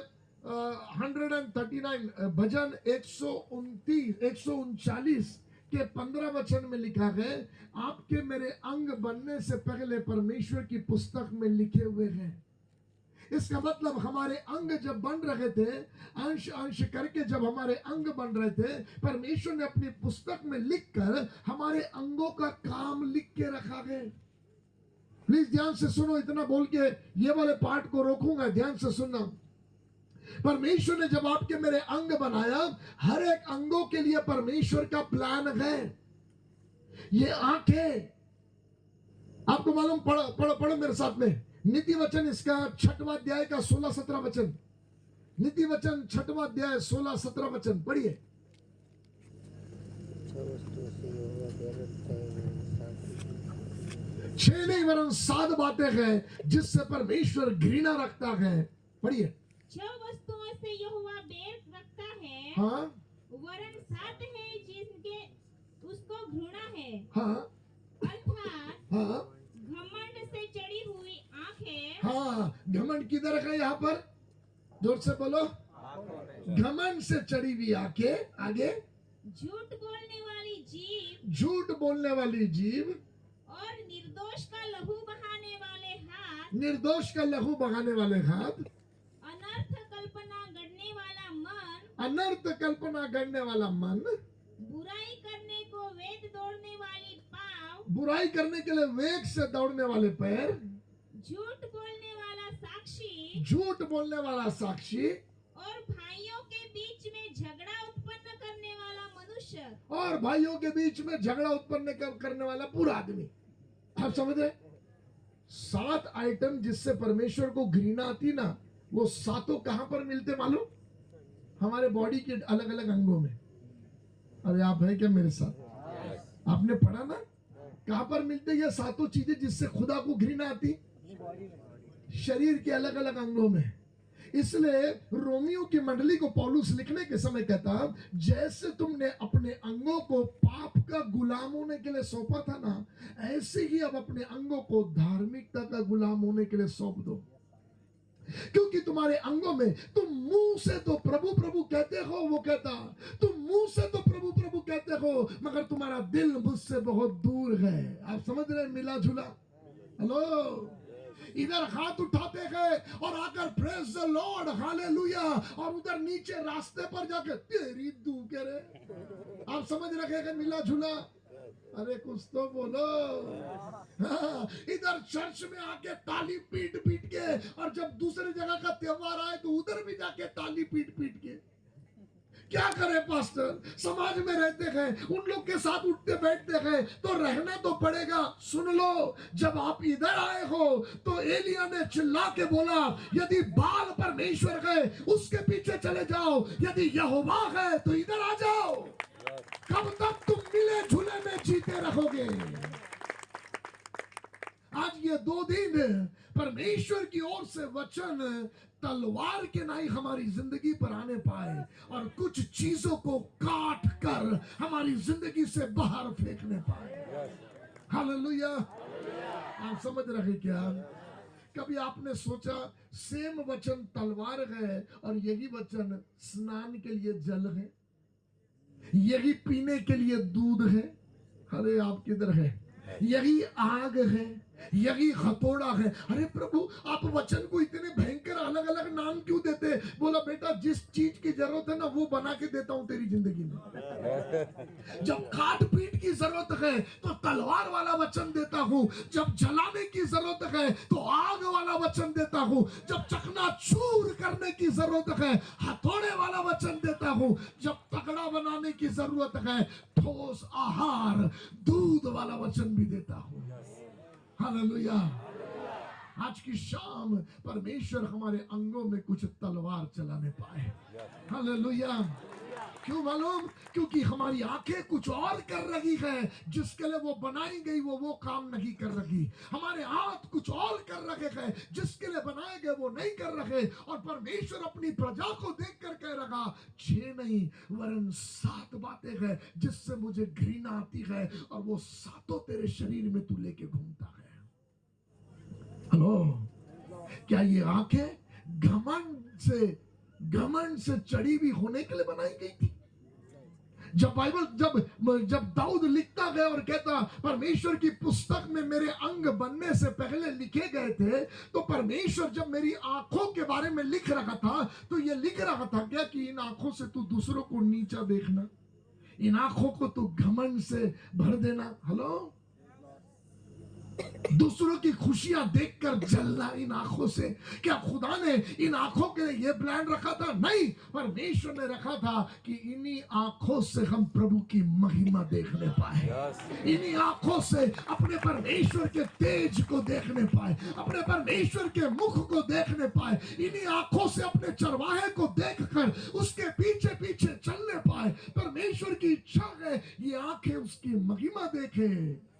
139 भजन 139 के 15 वचन में लिखा है, आपके मेरे अंग बनने से पहले परमेश्वर की पुस्तक में लिखे हुए हैं। इसका मतलब हमारे अंग जब बन रहे थे, अंश अंश करके जब हमारे अंग बन रहे थे, परमेश्वर ने अपनी पुस्तक में लिखकर हमारे अंगों का काम लिख के रखा है। प्लीज ध्यान से सुनो, इतना बोल के ये वाले पार्ट को रोकूंगा, ध्यान से सुनना। परमेश्वर ने जब आपके मेरे अंग बनाया, हर एक अंगों के लिए परमेश्वर का प्लान है। ये आंखें, आपको मालूम, पढ़ो मेरे साथ में नीति वचन, इसका 6वां अध्याय का 16-17 वचन। नीति वचन 6वां अध्याय 16-17 वचन पढ़िए। 6 नहीं वरन 7 बातें हैं जिससे परमेश्वर घृणा रखता है। पढ़िए। 6 वस्तुओं से यहोवा बैर रखता है, हाँ, वरन 7 है जिनके उसको घृणा है। हाँ, अर्थात हाँ, घमंड से चढ़ी हुई आंखें। हाँ, घमंड किधर है यहाँ पर? जोर से बोलो, घमंड से चढ़ी हुई आंखें। आगे, झूठ बोलने वाली जीभ, झूठ बोलने वाली जीभ, और निर्दोष का लहू बहाने वाले हाथ, निर्दोष का लहू बहाने वाले हाथ, अनर्थ कल्पना गढ़ने वाला मन, अनर्थ कल्पना करने वाला मन, बुराई करने को वेद दौड़ने वाली पाँव, बुराई करने के लिए वेग से दौड़ने वाले पैर, झूठ बोलने वाला साक्षी, झूठ बोलने वाला साक्षी, और भाइयों के बीच में झगड़ा उत्पन्न करने वाला मनुष्य। और भाइयों के बीच में झगड़ा उत्पन्न करने वाला पूरा आदमी। आप समझ रहे? 7 आइटम जिससे परमेश्वर को घृणा आती ना, वो सातों कहां पर मिलते मालूम? हमारे बॉडी के अलग अलग अंगों में। अरे आप हैं क्या मेरे साथ? आपने पढ़ा ना, कहां पर मिलते ये सातों चीजें जिससे खुदा को घृणा आती? शरीर के अलग अलग अंगों में। इसलिए रोमियो की मंडली को पौलुस लिखने के समय कहता, जैसे तुमने अपने अंगों को पाप का गुलाम होने के लिए सौंपा था ना, ऐसे ही अब अपने अंगों को धार्मिकता का गुलाम होने के लिए सौंप दो। क्योंकि तुम्हारे अंगों में, तुम मुंह से तो प्रभु प्रभु कहते हो, वो कहता, तुम मुंह से तो प्रभु प्रभु कहते हो, मगर तुम्हारा दिल मुझसे बहुत दूर है। आप समझ रहे? मिला जुला। हेलो, इधर हाथ उठाते हैं और आकर प्रेज द लॉर्ड, हालेलुया, और उधर नीचे रास्ते पर जाकर तेरी दू के रे। आप समझ रखे हैं? मिला जुला। अरे कुछ तो बोलो। हाँ, इधर चर्च में आके ताली पीट पीट के, और जब दूसरी जगह का त्योहार आए तो उधर भी जाके ताली पीट पीट के। क्या करे पास्टर, समाज में रहते हैं, उन लोग के साथ उठते बैठते हैं, तो रहना तो पड़ेगा। सुन लो, जब आप इधर आए हो तो एलिया ने चिल्ला के बोला, यदि बाल परमेश्वर है उसके पीछे चले जाओ, यदि यहोवा है तो इधर आ जाओ। कब तक तुम मिले झूले में जीते रहोगे? आज ये 2 दिन परमेश्वर की ओर से वचन तलवार के नहीं हमारी जिंदगी पर आने पाए और कुछ चीजों को काट कर हमारी जिंदगी से बाहर फेंकने पाए। हालेलुया। आप समझ रहे क्या? कभी आपने सोचा सेम वचन तलवार है और यही वचन स्नान के लिए जल है, यही पीने के लिए दूध है। अरे आप किधर है? यही आग है, यही हथौड़ा है। अरे प्रभु, आप वचन को इतने भयंकर अलग अलग नाम क्यों देते? बोला बेटा, जिस चीज की जरूरत है ना वो बना के देता हूं तेरी जिंदगी में। जब काट पीट की जरूरत है तो तलवार वाला वचन देता हूं, जब जलाने की जरूरत है तो आग वाला वचन देता हूं, जब चकनाचूर करने की जरूरत है हथौड़े वाला वचन देता हूं, जब तगड़ा बनाने की जरूरत है ठोस आहार दूध वाला वचन भी देता हूं। हालेलुया। आज की शाम परमेश्वर हमारे अंगों में कुछ तलवार चलाने पाए। हालेलुया। क्यों मालूम? क्योंकि हमारी आंखें कुछ और कर रही है, जिसके लिए वो बनाई गई वो काम नहीं कर रही। हमारे हाथ कुछ और कर रहे हैं, जिसके लिए बनाए गए वो नहीं कर रहे। और परमेश्वर अपनी प्रजा को देख कर कह रहा, 6 नहीं वरन 7 बातें हैं जिससे मुझे घृणा आती है, और वो 7 तेरे शरीर में तू लेके घूमता है। हेलो, क्या ये आंखें घमंड से चढ़ी हुई होने के लिए बनाई गई थी? जब दाऊद लिखता गया और कहता परमेश्वर की पुस्तक में मेरे अंग बनने से पहले लिखे गए थे, तो परमेश्वर जब मेरी आंखों के बारे में लिख रहा था तो ये लिख रहा था क्या कि इन आंखों से तू दूसरों को नीचा देखना, इन आंखों को तू घमंड से भर देना। हेलो, दूसरों की खुशियां देखकर जलना इन आंखों से। क्या खुदा ने इन आंखों के लिए यह प्लान रखा था? नहीं, परमेश्वर ने रखा था कि इन्हीं आंखों से हम प्रभु की महिमा देखने पाए, इन्हीं आंखों से अपने परमेश्वर के तेज को देखने पाए, अपने परमेश्वर के मुख को देखने पाए, इन्हीं आंखों से अपने चरवाहे को देखकर उसके पीछे पीछे चलने पाए। परमेश्वर की इच्छा है ये आंखें उसकी महिमा देखे,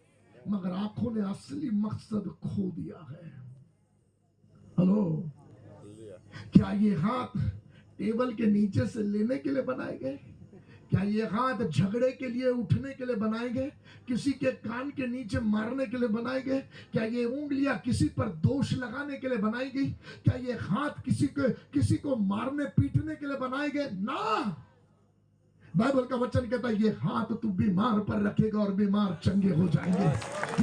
मगर आंखों ने असली मकसद खो दिया है। हेलो, क्या ये हाथ टेबल के नीचे से लेने के लिए बनाए गए? क्या ये हाथ झगड़े के लिए उठने के लिए बनाए गए? किसी के कान के नीचे मारने के लिए बनाए गए? क्या ये उंगलियां किसी पर दोष लगाने के लिए बनाई गई? क्या ये हाथ किसी को मारने पीटने के लिए बनाए गए? ना, बाइबल का वचन कहता है ये हाथ तू बीमार पर रखेगा और बीमार चंगे हो जाएंगे।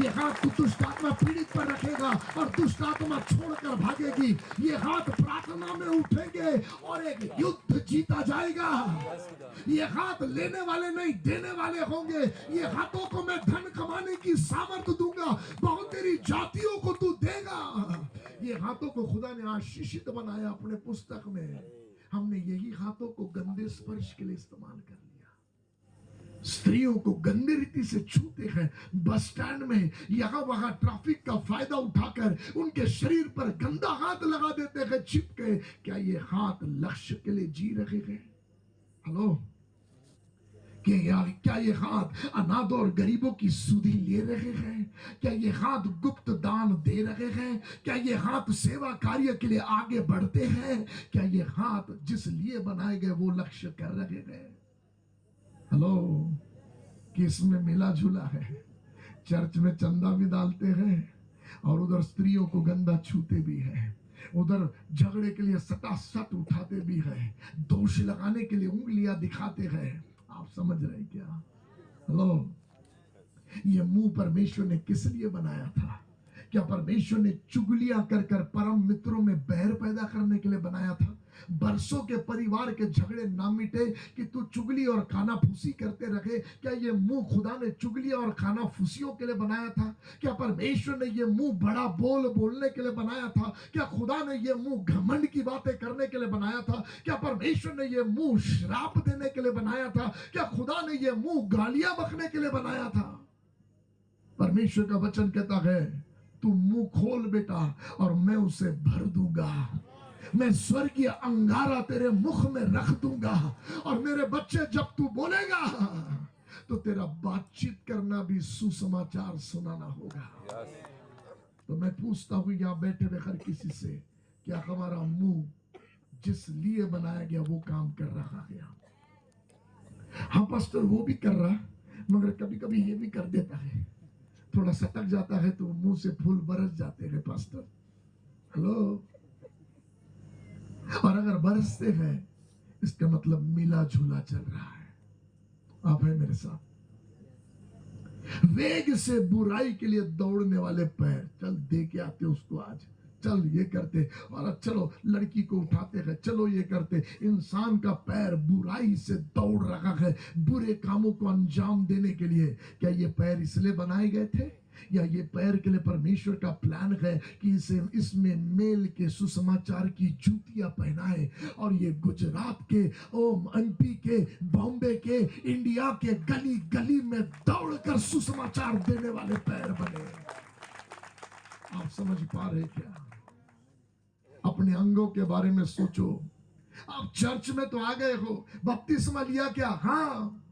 ये हाथ तू दुष्ट आत्मा पीड़ित पर रखेगा और दुष्ट आत्मा छोड़कर भागेगी। ये हाथ प्रार्थना में उठेंगे और एक युद्ध जीता जाएगा। ये हाथ लेने वाले नहीं देने वाले होंगे। ये हाथों को मैं धन कमाने की सामर्थ दूंगा, बहुत तेरी जातियों को तू देगा। ये हाथों को खुदा ने आशीषित बनाया अपने पुस्तक में। हमने यही हाथों को गंदे स्पर्श के लिए इस्तेमाल कर लिया। स्त्रियों को गंदे रीति से छूते हैं, बस स्टैंड में यहां वहां ट्रैफिक का फायदा उठाकर उनके शरीर पर गंदा हाथ लगा देते हैं चिपके। क्या ये हाथ लक्ष्य के लिए जी रहे हैं? हेलो, क्या ये हाथ अनाथ और गरीबों की सुधि ले रहे हैं? क्या ये हाथ गुप्त दान दे रहे हैं? क्या ये हाथ सेवा कार्य के लिए आगे बढ़ते हैं? क्या ये हाथ जिस लिए बनाए गए वो लक्ष्य कर रहे हैं? हेलो, किसमें मिला जुला है? चर्च में चंदा भी डालते हैं और उधर स्त्रियों को गंदा छूते भी हैं, उधर झगड़े के लिए सटासट उठाते भी हैं, दोष लगाने के लिए उंगलियां दिखाते हैं। आप समझ रहे क्या? हेलो, ये मुंह परमेश्वर ने किस लिए बनाया था? क्या परमेश्वर ने चुगलियां कर परम मित्रों में बैर पैदा करने के लिए बनाया था? बरसों के परिवार के झगड़े ना मिटे कि तू चुगली और खाना फूसी करते रहे? क्या ये मुंह खुदा ने चुगली और खाना फूसियों के लिए बनाया था? क्या परमेश्वर ने ये मुंह बड़ा बोलने के लिए बनाया था? क्या खुदा ने ये मुंह घमंड की बातें करने के लिए बनाया था? क्या परमेश्वर ने ये मुंह श्राप देने के लिए बनाया था? क्या खुदा ने ये मुंह गालियां बकने के लिए बनाया था? परमेश्वर का वचन कहता है, तू मुंह खोल बेटा और मैं उसे भर दूंगा। मैं स्वर्गीय अंगारा तेरे मुख में रख दूंगा, और मेरे बच्चे जब तू बोलेगा तो तेरा बातचीत करना भी सुसमाचार सुनाना होगा। तो मैं पूछता हूं यहां बैठे हुए हर किसी से, क्या हमारा मुंह जिस लिए बनाया गया वो काम कर रहा है? हाँ पास्टर, वो भी कर रहा, मगर कभी कभी ये भी कर देता है, थोड़ा सटक जाता है तो मुंह से फूल बरस जाते हैं पास्टर। हेलो, और अगर बरसते हैं इसका मतलब मिला झूला चल रहा है। आप है मेरे साथ? वेग से बुराई के लिए दौड़ने वाले पैर, चल दे के आते उसको आज, चल ये करते, और चलो लड़की को उठाते हैं, चलो ये करते। इंसान का पैर बुराई से दौड़ रहा है, बुरे कामों को अंजाम देने के लिए। क्या ये पैर इसलिए बनाए गए थे, या ये पैर के लिए परमेश्वर का प्लान है कि इसमें मेल के सुसमाचार की जूतियां पहनाए, और ये गुजरात के, एमपी के, बॉम्बे के, इंडिया के गली गली में दौड़कर सुसमाचार देने वाले पैर बने? आप समझ पा रहे क्या? अपने अंगों के बारे में सोचो। आप चर्च में तो आ गए हो, बपतिस्मा लिया क्या? हाँ।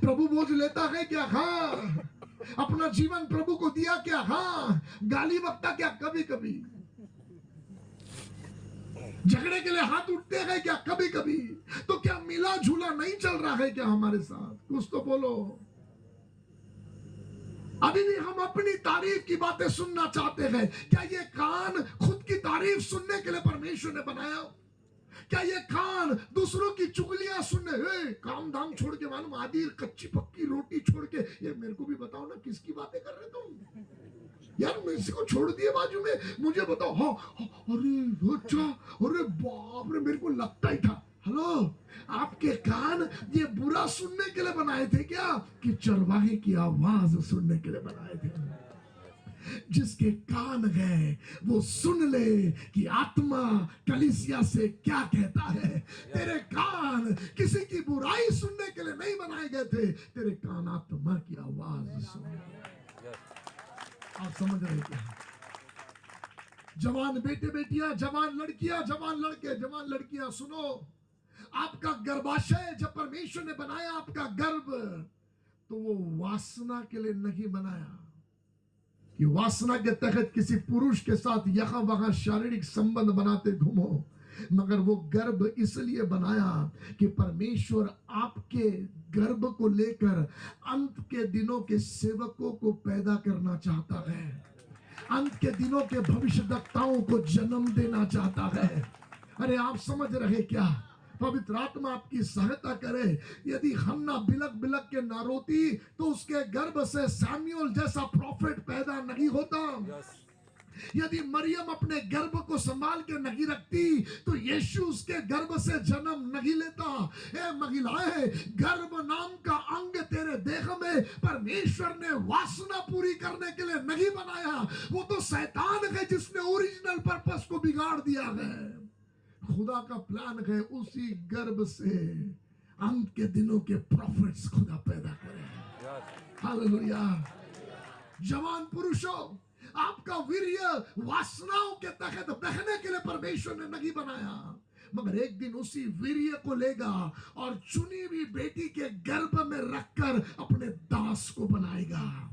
प्रभु बोझ लेता है क्या? हाँ। अपना जीवन प्रभु को दिया क्या? हाँ। गाली बकता क्या? कभी कभी। झगड़े के लिए हाथ उठते हैं क्या? कभी कभी। तो क्या मिला झूला नहीं चल रहा है क्या हमारे साथ? कुछ तो बोलो। अभी भी हम अपनी तारीफ की बातें सुनना चाहते हैं। क्या ये कान खुद की तारीफ सुनने के लिए परमेश्वर ने बनाया? क्या ये कान दूसरों की चुगलियां सुनने, काम धाम छोड़ के, मालूम आधी कच्ची पक्की रोटी छोड़ के, ये मेरे को भी बताओ ना, किसकी बातें कर रहे तुम यार? मेरे को छोड़ दिए बाजू में, मुझे बताओ। हाँ, अरे अच्छा, अरे बाप रे, मेरे को लगता ही था। हेलो, आपके कान ये बुरा सुनने के लिए बनाए थे क्या, कि चरवाहे की आवाज सुनने के लिए बनाए थे? जिसके कान है वो सुन ले कि आत्मा कलीसिया से क्या कहता है। तेरे कान किसी की बुराई सुनने के लिए नहीं बनाए गए थे, तेरे कान आत्मा की आवाज सुनने। आप समझ रहे क्या? जवान बेटे बेटियां, जवान लड़कियां, जवान लड़के, जवान लड़कियां, सुनो। आपका गर्भाशय जब परमेश्वर ने बनाया, आपका गर्भ, तो वो वासना के लिए नहीं बनाया कि वासना के तहत किसी पुरुष के साथ यहां वहां शारीरिक संबंध बनाते घूमो, मगर वो गर्भ इसलिए बनाया कि परमेश्वर आपके गर्भ को लेकर अंत के दिनों के सेवकों को पैदा करना चाहता है, अंत के दिनों के भविष्यद्वक्ताओं को जन्म देना चाहता है। अरे आप समझ रहे क्या? पवित्र आत्मा आपकी सहायता करे। यदि हन्ना बिलक बिलक के ना रोती तो उसके गर्भ से सैमुएल जैसा प्रॉफिट पैदा नहीं होता। यदि मरियम अपने गर्भ को संभाल के नहीं रखती तो यीशु उसके गर्भ से जन्म नहीं लेता। ए महिलाएं, गर्भ नाम का अंग तेरे देह में परमेश्वर ने वासना पूरी करने के लिए नहीं बनाया, वो तो शैतान है जिसने ओरिजिनल पर्पस को बिगाड़ दिया है। खुदा का प्लान है उसी गर्भ से अंत के दिनों के प्रॉफिट्स खुदा पैदा करे। हालेलुया। जवान पुरुषों, आपका वीर्य वासनाओं के तहत बहने के लिए परमेश्वर ने नहीं बनाया, मगर एक दिन उसी वीर्य को लेगा और चुनी हुई बेटी के गर्भ में रखकर अपने दास को बनाएगा।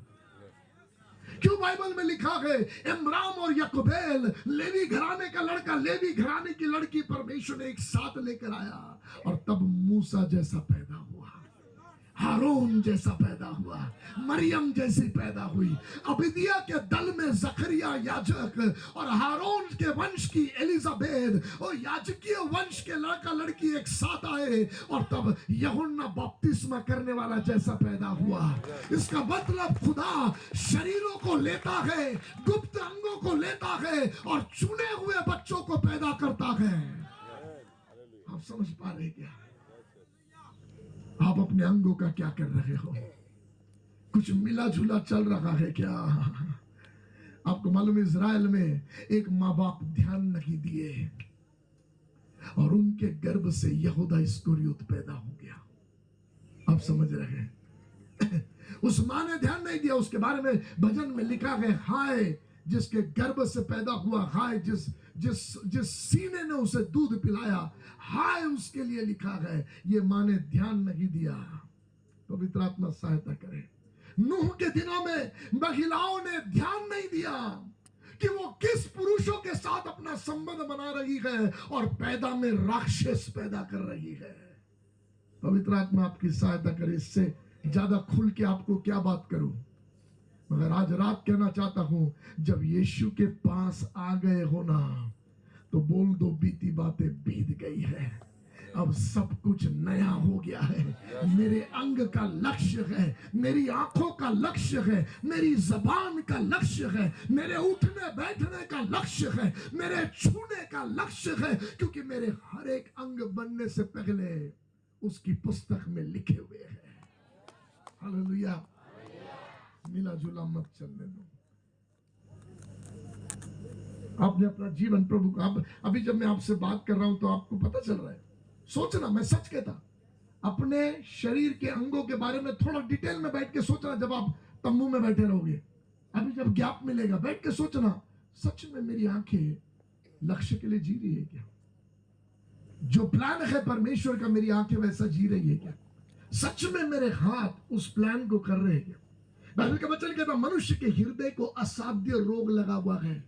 क्यों बाइबल में लिखा है इमराम और यकूबेल, लेवी घराने का लड़का, लेवी घराने की लड़की परमेश्वर ने एक साथ लेकर आया, और तब मूसा जैसा पैदा हुआ, हारून जैसा पैदा हुआ, मरियम जैसी पैदा हुई। अबिदिया के दल में जकरिया याजक और हारून के वंश की एलिजाबेथ और याजकीय वंश के लड़का लड़की एक साथ आए, और तब यूहन्ना बपतिस्मा करने वाला जैसा पैदा हुआ। इसका मतलब खुदा शरीरों को लेता है, गुप्त अंगों को लेता है और चुने हुए बच्चों को पैदा करता है। समझ पा रहे क्या? आप अपने अंगों का क्या कर रहे हो? कुछ मिला जुला चल रहा है क्या? आपको मालूम है इजराइल में एक माँ बाप ध्यान नहीं दिए और उनके गर्भ से यहूदा इस्करियोत पैदा हो गया। आप समझ रहे हैं? उस माँ ने ध्यान नहीं दिया। उसके बारे में भजन में लिखा है, हाय जिसके गर्भ से पैदा हुआ, हाय जिस जिस जिस सीने ने उसे दूध पिलाया, हाय उसके लिए लिखा है। ये माँ ने ध्यान नहीं दिया। पवित्र आत्मा सहायता करे। नूह के दिनों में महिलाओं ने ध्यान नहीं दिया कि वो किस पुरुषों के साथ अपना संबंध बना रही है और पैदा में राक्षस पैदा कर रही है। पवित्र आत्मा आपकी सहायता करे। इससे ज्यादा खुल के आपको क्या बात करूं, मगर आज रात कहना चाहता हूं, जब यीशु के पास आ गए हो ना, तो बोल दो बीती बातें बीत गई है, अब सब कुछ नया हो गया है। मेरे अंग का लक्ष्य है, मेरी आंखों का लक्ष्य है, मेरी जबान का लक्ष्य है, मेरे उठने बैठने का लक्ष्य है, मेरे छूने का लक्ष्य है, क्योंकि मेरे हर एक अंग बनने से पहले उसकी पुस्तक में लिखे हुए हैं। हालेलुया। मिला जुला मत चलने दो। आपने अपना जीवन प्रभु का, अभी जब मैं आपसे बात कर रहा हूं तो आपको पता चल रहा है। सोचना, मैं सच कहता, अपने शरीर के अंगों के बारे में थोड़ा डिटेल में बैठ के सोचना। जब आप तंबू में बैठे रहोगे, अभी जब गैप मिलेगा, बैठ के सोचना, सच में मेरी आंखें लक्ष्य के लिए जी रही है क्या? जो प्लान है परमेश्वर का, मेरी आंखें वैसा जी रही है क्या? सच में मेरे हाथ उस प्लान को कर रहे हैं क्या? बाइबल का वचन कहता, मनुष्य के हृदय को असाध्य रोग लगा हुआ है।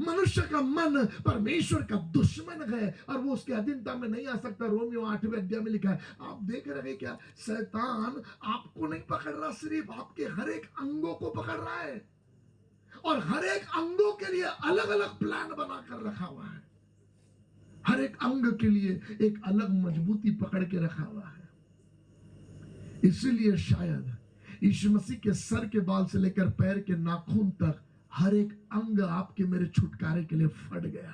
मनुष्य का मन परमेश्वर का दुश्मन है और वो उसके अधीनता में नहीं आ सकता। रोमियो 8वें अध्याय में लिखा है। आप देख रहे हैं क्या? शैतान आपको नहीं पकड़ रहा, सिर्फ आपके हर एक अंगों को पकड़ रहा है और हर एक अंगों के लिए अलग अलग प्लान बनाकर रखा हुआ है। हर एक अंग के लिए एक अलग मजबूती पकड़ के रखा हुआ है। इसीलिए शायद यीशु मसीह के सर के बाल से लेकर पैर के नाखून तक हर एक अंग आपके मेरे छुटकारे के लिए फट गया,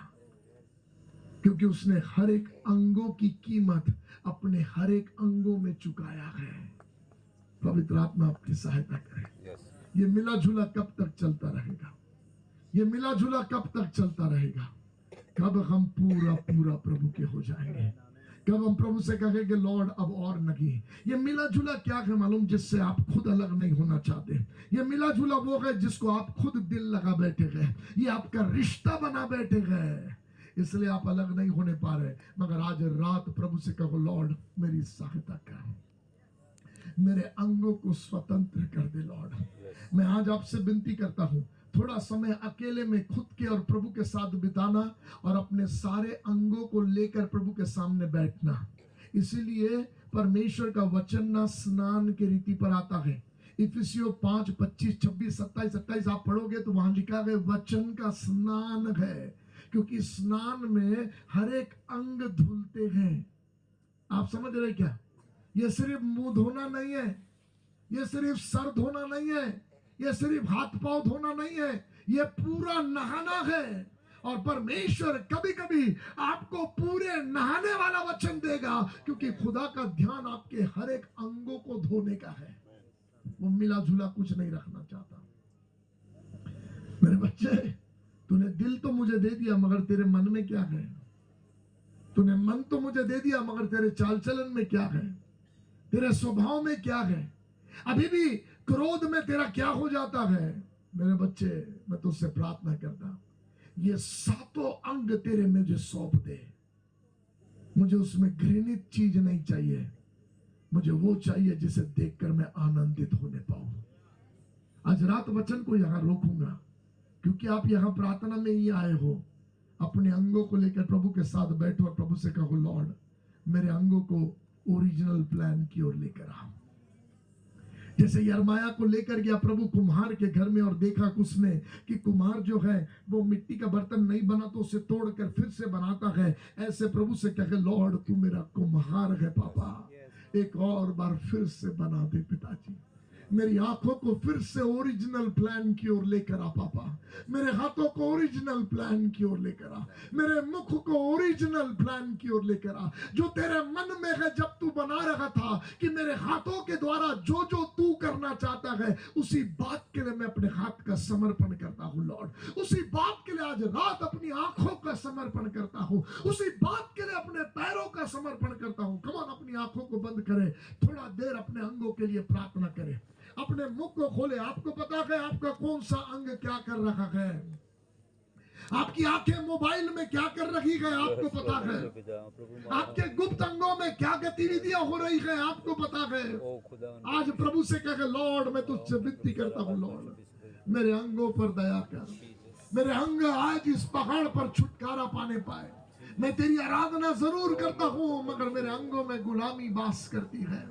क्योंकि उसने हर एक अंगों की कीमत अपने हर एक अंगों में चुकाया है। पवित्र आत्मा आपकी सहायता करे। ये मिला जुला कब तक चलता रहेगा? ये मिला जुला कब तक चलता रहेगा? कब हम पूरा पूरा प्रभु के हो जाएंगे? कब हम प्रभु से कहेंगे लॉर्ड अब और नहीं? ये मिला जुला क्या है मालूम? जिससे आप खुद अलग नहीं होना चाहते। ये मिला जुला वो है जिसको आप खुद दिल लगा बैठे गए, ये आपका रिश्ता बना बैठे गए, इसलिए आप अलग नहीं होने पा रहे। मगर आज रात प्रभु से कहो, लॉर्ड मेरी सहायता कर, मेरे अंगों को स्वतंत्र कर दे। लॉर्ड मैं आज आपसे विनती करता हूं, थोड़ा समय अकेले में खुद के और प्रभु के साथ बिताना और अपने सारे अंगों को लेकर प्रभु के सामने बैठना। इसीलिए परमेश्वर का वचन ना स्नान के रीति पर आता है। इफिसियों 5, 25, 26, 27, 28 आप पढ़ोगे तो वहां लिखा है वचन का स्नान है, क्योंकि स्नान में हर एक अंग धुलते हैं। आप समझ रहे क्या? ये सिर्फ मुंह धोना नहीं है, ये सिर्फ सर धोना नहीं है, ये सिर्फ हाथ पांव धोना नहीं है, ये पूरा नहाना है। और परमेश्वर कभी कभी आपको पूरे नहाने वाला वचन देगा, क्योंकि खुदा का ध्यान आपके हर एक अंगों को धोने का है। वो मिला जुला कुछ नहीं रखना चाहता। मेरे बच्चे, तूने दिल तो मुझे दे दिया, मगर तेरे मन में क्या है? तूने मन तो मुझे दे दिया, मगर तेरे चाल चलन में क्या है? तेरे स्वभाव में क्या है? अभी भी क्रोध में तेरा क्या हो जाता है? मेरे बच्चे, मैं तुझसे प्रार्थना करता, ये सातों अंग तेरे मुझे सौंप दे। मुझे उसमें घृणित चीज नहीं चाहिए, मुझे वो चाहिए जिसे देखकर मैं आनंदित होने पाऊं। आज रात वचन को यहां रोकूंगा, क्योंकि आप यहां प्रार्थना में ही आए हो। अपने अंगों को लेकर प्रभु के साथ बैठो और प्रभु से कहो, लॉर्ड मेरे अंगों को ओरिजिनल प्लान की ओर लेकर आओ। जैसे यरमाया को लेकर गया प्रभु कुम्हार के घर में और देखा उसने कि कुम्हार जो है वो मिट्टी का बर्तन नहीं बना तो उसे तोड़कर फिर से बनाता है। ऐसे प्रभु से कहे, लॉर्ड तू मेरा कुम्हार है पापा, एक और बार फिर से बना दे पिताजी। मेरी आंखों को फिर से ओरिजिनल प्लान की ओर लेकर आ पापा। मेरे हाथों को ओरिजिनल प्लान की ओर लेकर आ, मेरे मुख को ओरिजिनल प्लान की ओर लेकर आ, जो तेरे मन में है जब तू बना रहा था कि मेरे हाथों के द्वारा जो जो तू करना चाहता है, उसी बात के लिए मैं अपने हाथ का समर्पण करता हूँ लॉर्ड। उसी बात के लिए आज रात अपनी आंखों का समर्पण करता हूँ, उसी बात के लिए अपने पैरों का समर्पण करता हूँ। कम ऑन, अपनी आंखों को बंद करें, थोड़ा देर अपने अंगों के लिए प्रार्थना करें, अपने मुख को खोले। आपको पता है आपका कौन सा अंग क्या कर रहा है, आपकी आंखें मोबाइल में क्या कर रही है आपको पता है, आपके गुप्त अंगों में क्या गतिविधियां हो रही है आपको पता है। आज प्रभु से कहे लॉर्ड मैं तुझसे विनती करता हूँ, लॉर्ड मेरे अंगों पर दया कर, मेरे अंग आज इस पहाड़ पर छुटकारा पाने पाए। मैं तेरी आराधना जरूर करता हूँ मगर मेरे अंगों में गुलामी वास करती है।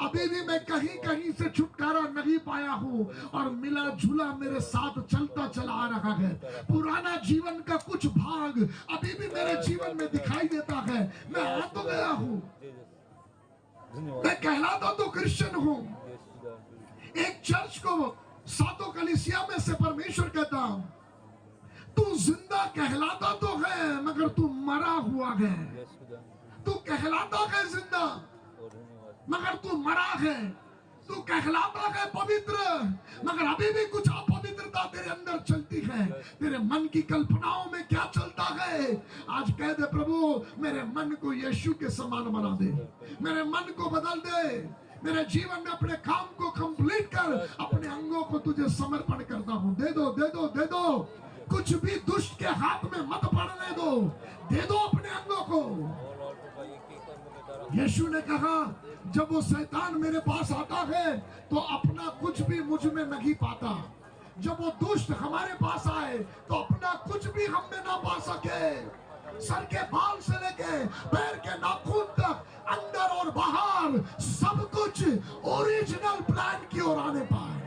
अभी भी मैं कहीं कहीं से छुटकारा नहीं पाया हूँ और मिला जुला मेरे साथ चलता चला आ रहा है। पुराना जीवन का कुछ भाग अभी भी मेरे जीवन में दिखाई देता है। मैं आ तो गया हूँ, मैं कहलाता तो क्रिश्चियन हूँ, एक चर्च को सातों कलीसिया में से परमेश्वर कहता हूँ तू जिंदा कहलाता तो है मगर तू मरा हुआ है। तू कहलाता है जिंदा मगर तू मरा है। तू कहलाता है पवित्र मगर अभी भी कुछ अपवित्रता तेरे अंदर चलती है। तेरे मन की कल्पनाओं में क्या चलता है, आज कह दे प्रभु मेरे मन को यीशु के समान बना दे, मेरे मन को बदल दे, मेरे जीवन में अपने काम को कंप्लीट कर। अपने अंगों को तुझे समर्पण करता हूँ। दे दो दे दो दे दो, कुछ भी दुष्ट के हाथ में मत पड़ने दो, दे दो अपने अंगों को। यीशु ने कहा जब वो शैतान मेरे पास आता है तो अपना कुछ भी मुझ में नहीं पाता। जब वो दुष्ट हमारे पास आए तो अपना कुछ भी हम में ना पा सके। सर के बाल से लेके पैर के नाखून तक, अंदर और बाहर सब कुछ ओरिजिनल प्लान की ओर आने पाए।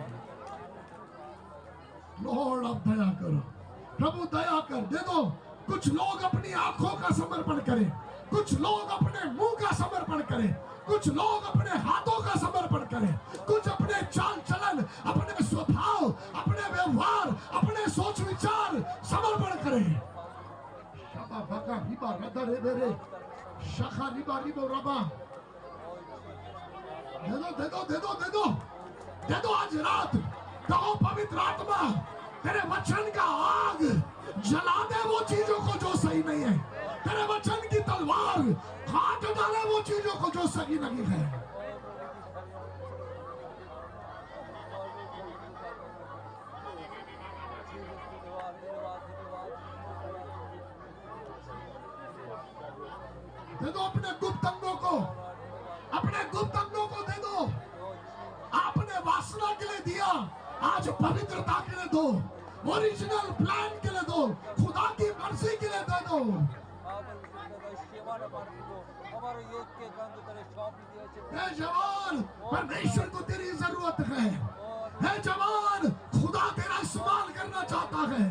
लॉर्ड अब दया करो प्रभु, दया कर। दे दो, कुछ लोग अपनी आंखों का समर्पण करें, कुछ लोग अपने मुंह का समर्पण करें, कुछ लोग अपने हाथों का समर्पण करें, कुछ अपने चाल चलन, अपने स्वभाव, अपने व्यवहार, अपने सोच विचार समर्पण करें। शाबा बाका हिबा रदा रे बेरे शाखा रिबा रिबो रबा। दे दो दे दो दे दो दे दो दे दो। आज रात कहो पवित्र आत्मा तेरे वचन का आग जला दे वो चीजों को जो सही नहीं है। तेरे वचन की तलवार काट डाले वो चीजों को जो सही नहीं है। दे दो अपने गुप्त अंगों को, अपने गुप्त अंगों को दे दो। आपने वासना के लिए दिया, आज पवित्रता के लिए दो, ओरिजिनल प्लान के लिए दो, खुदा की मर्जी के लिए दे दो। हे जवान, परमेश्वर को तेरी जरूरत है। हे जवान, खुदा तेरा इस्तेमाल करना चाहता है।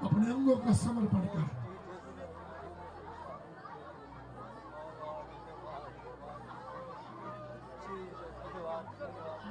अपने अंगों का समर्पण कर।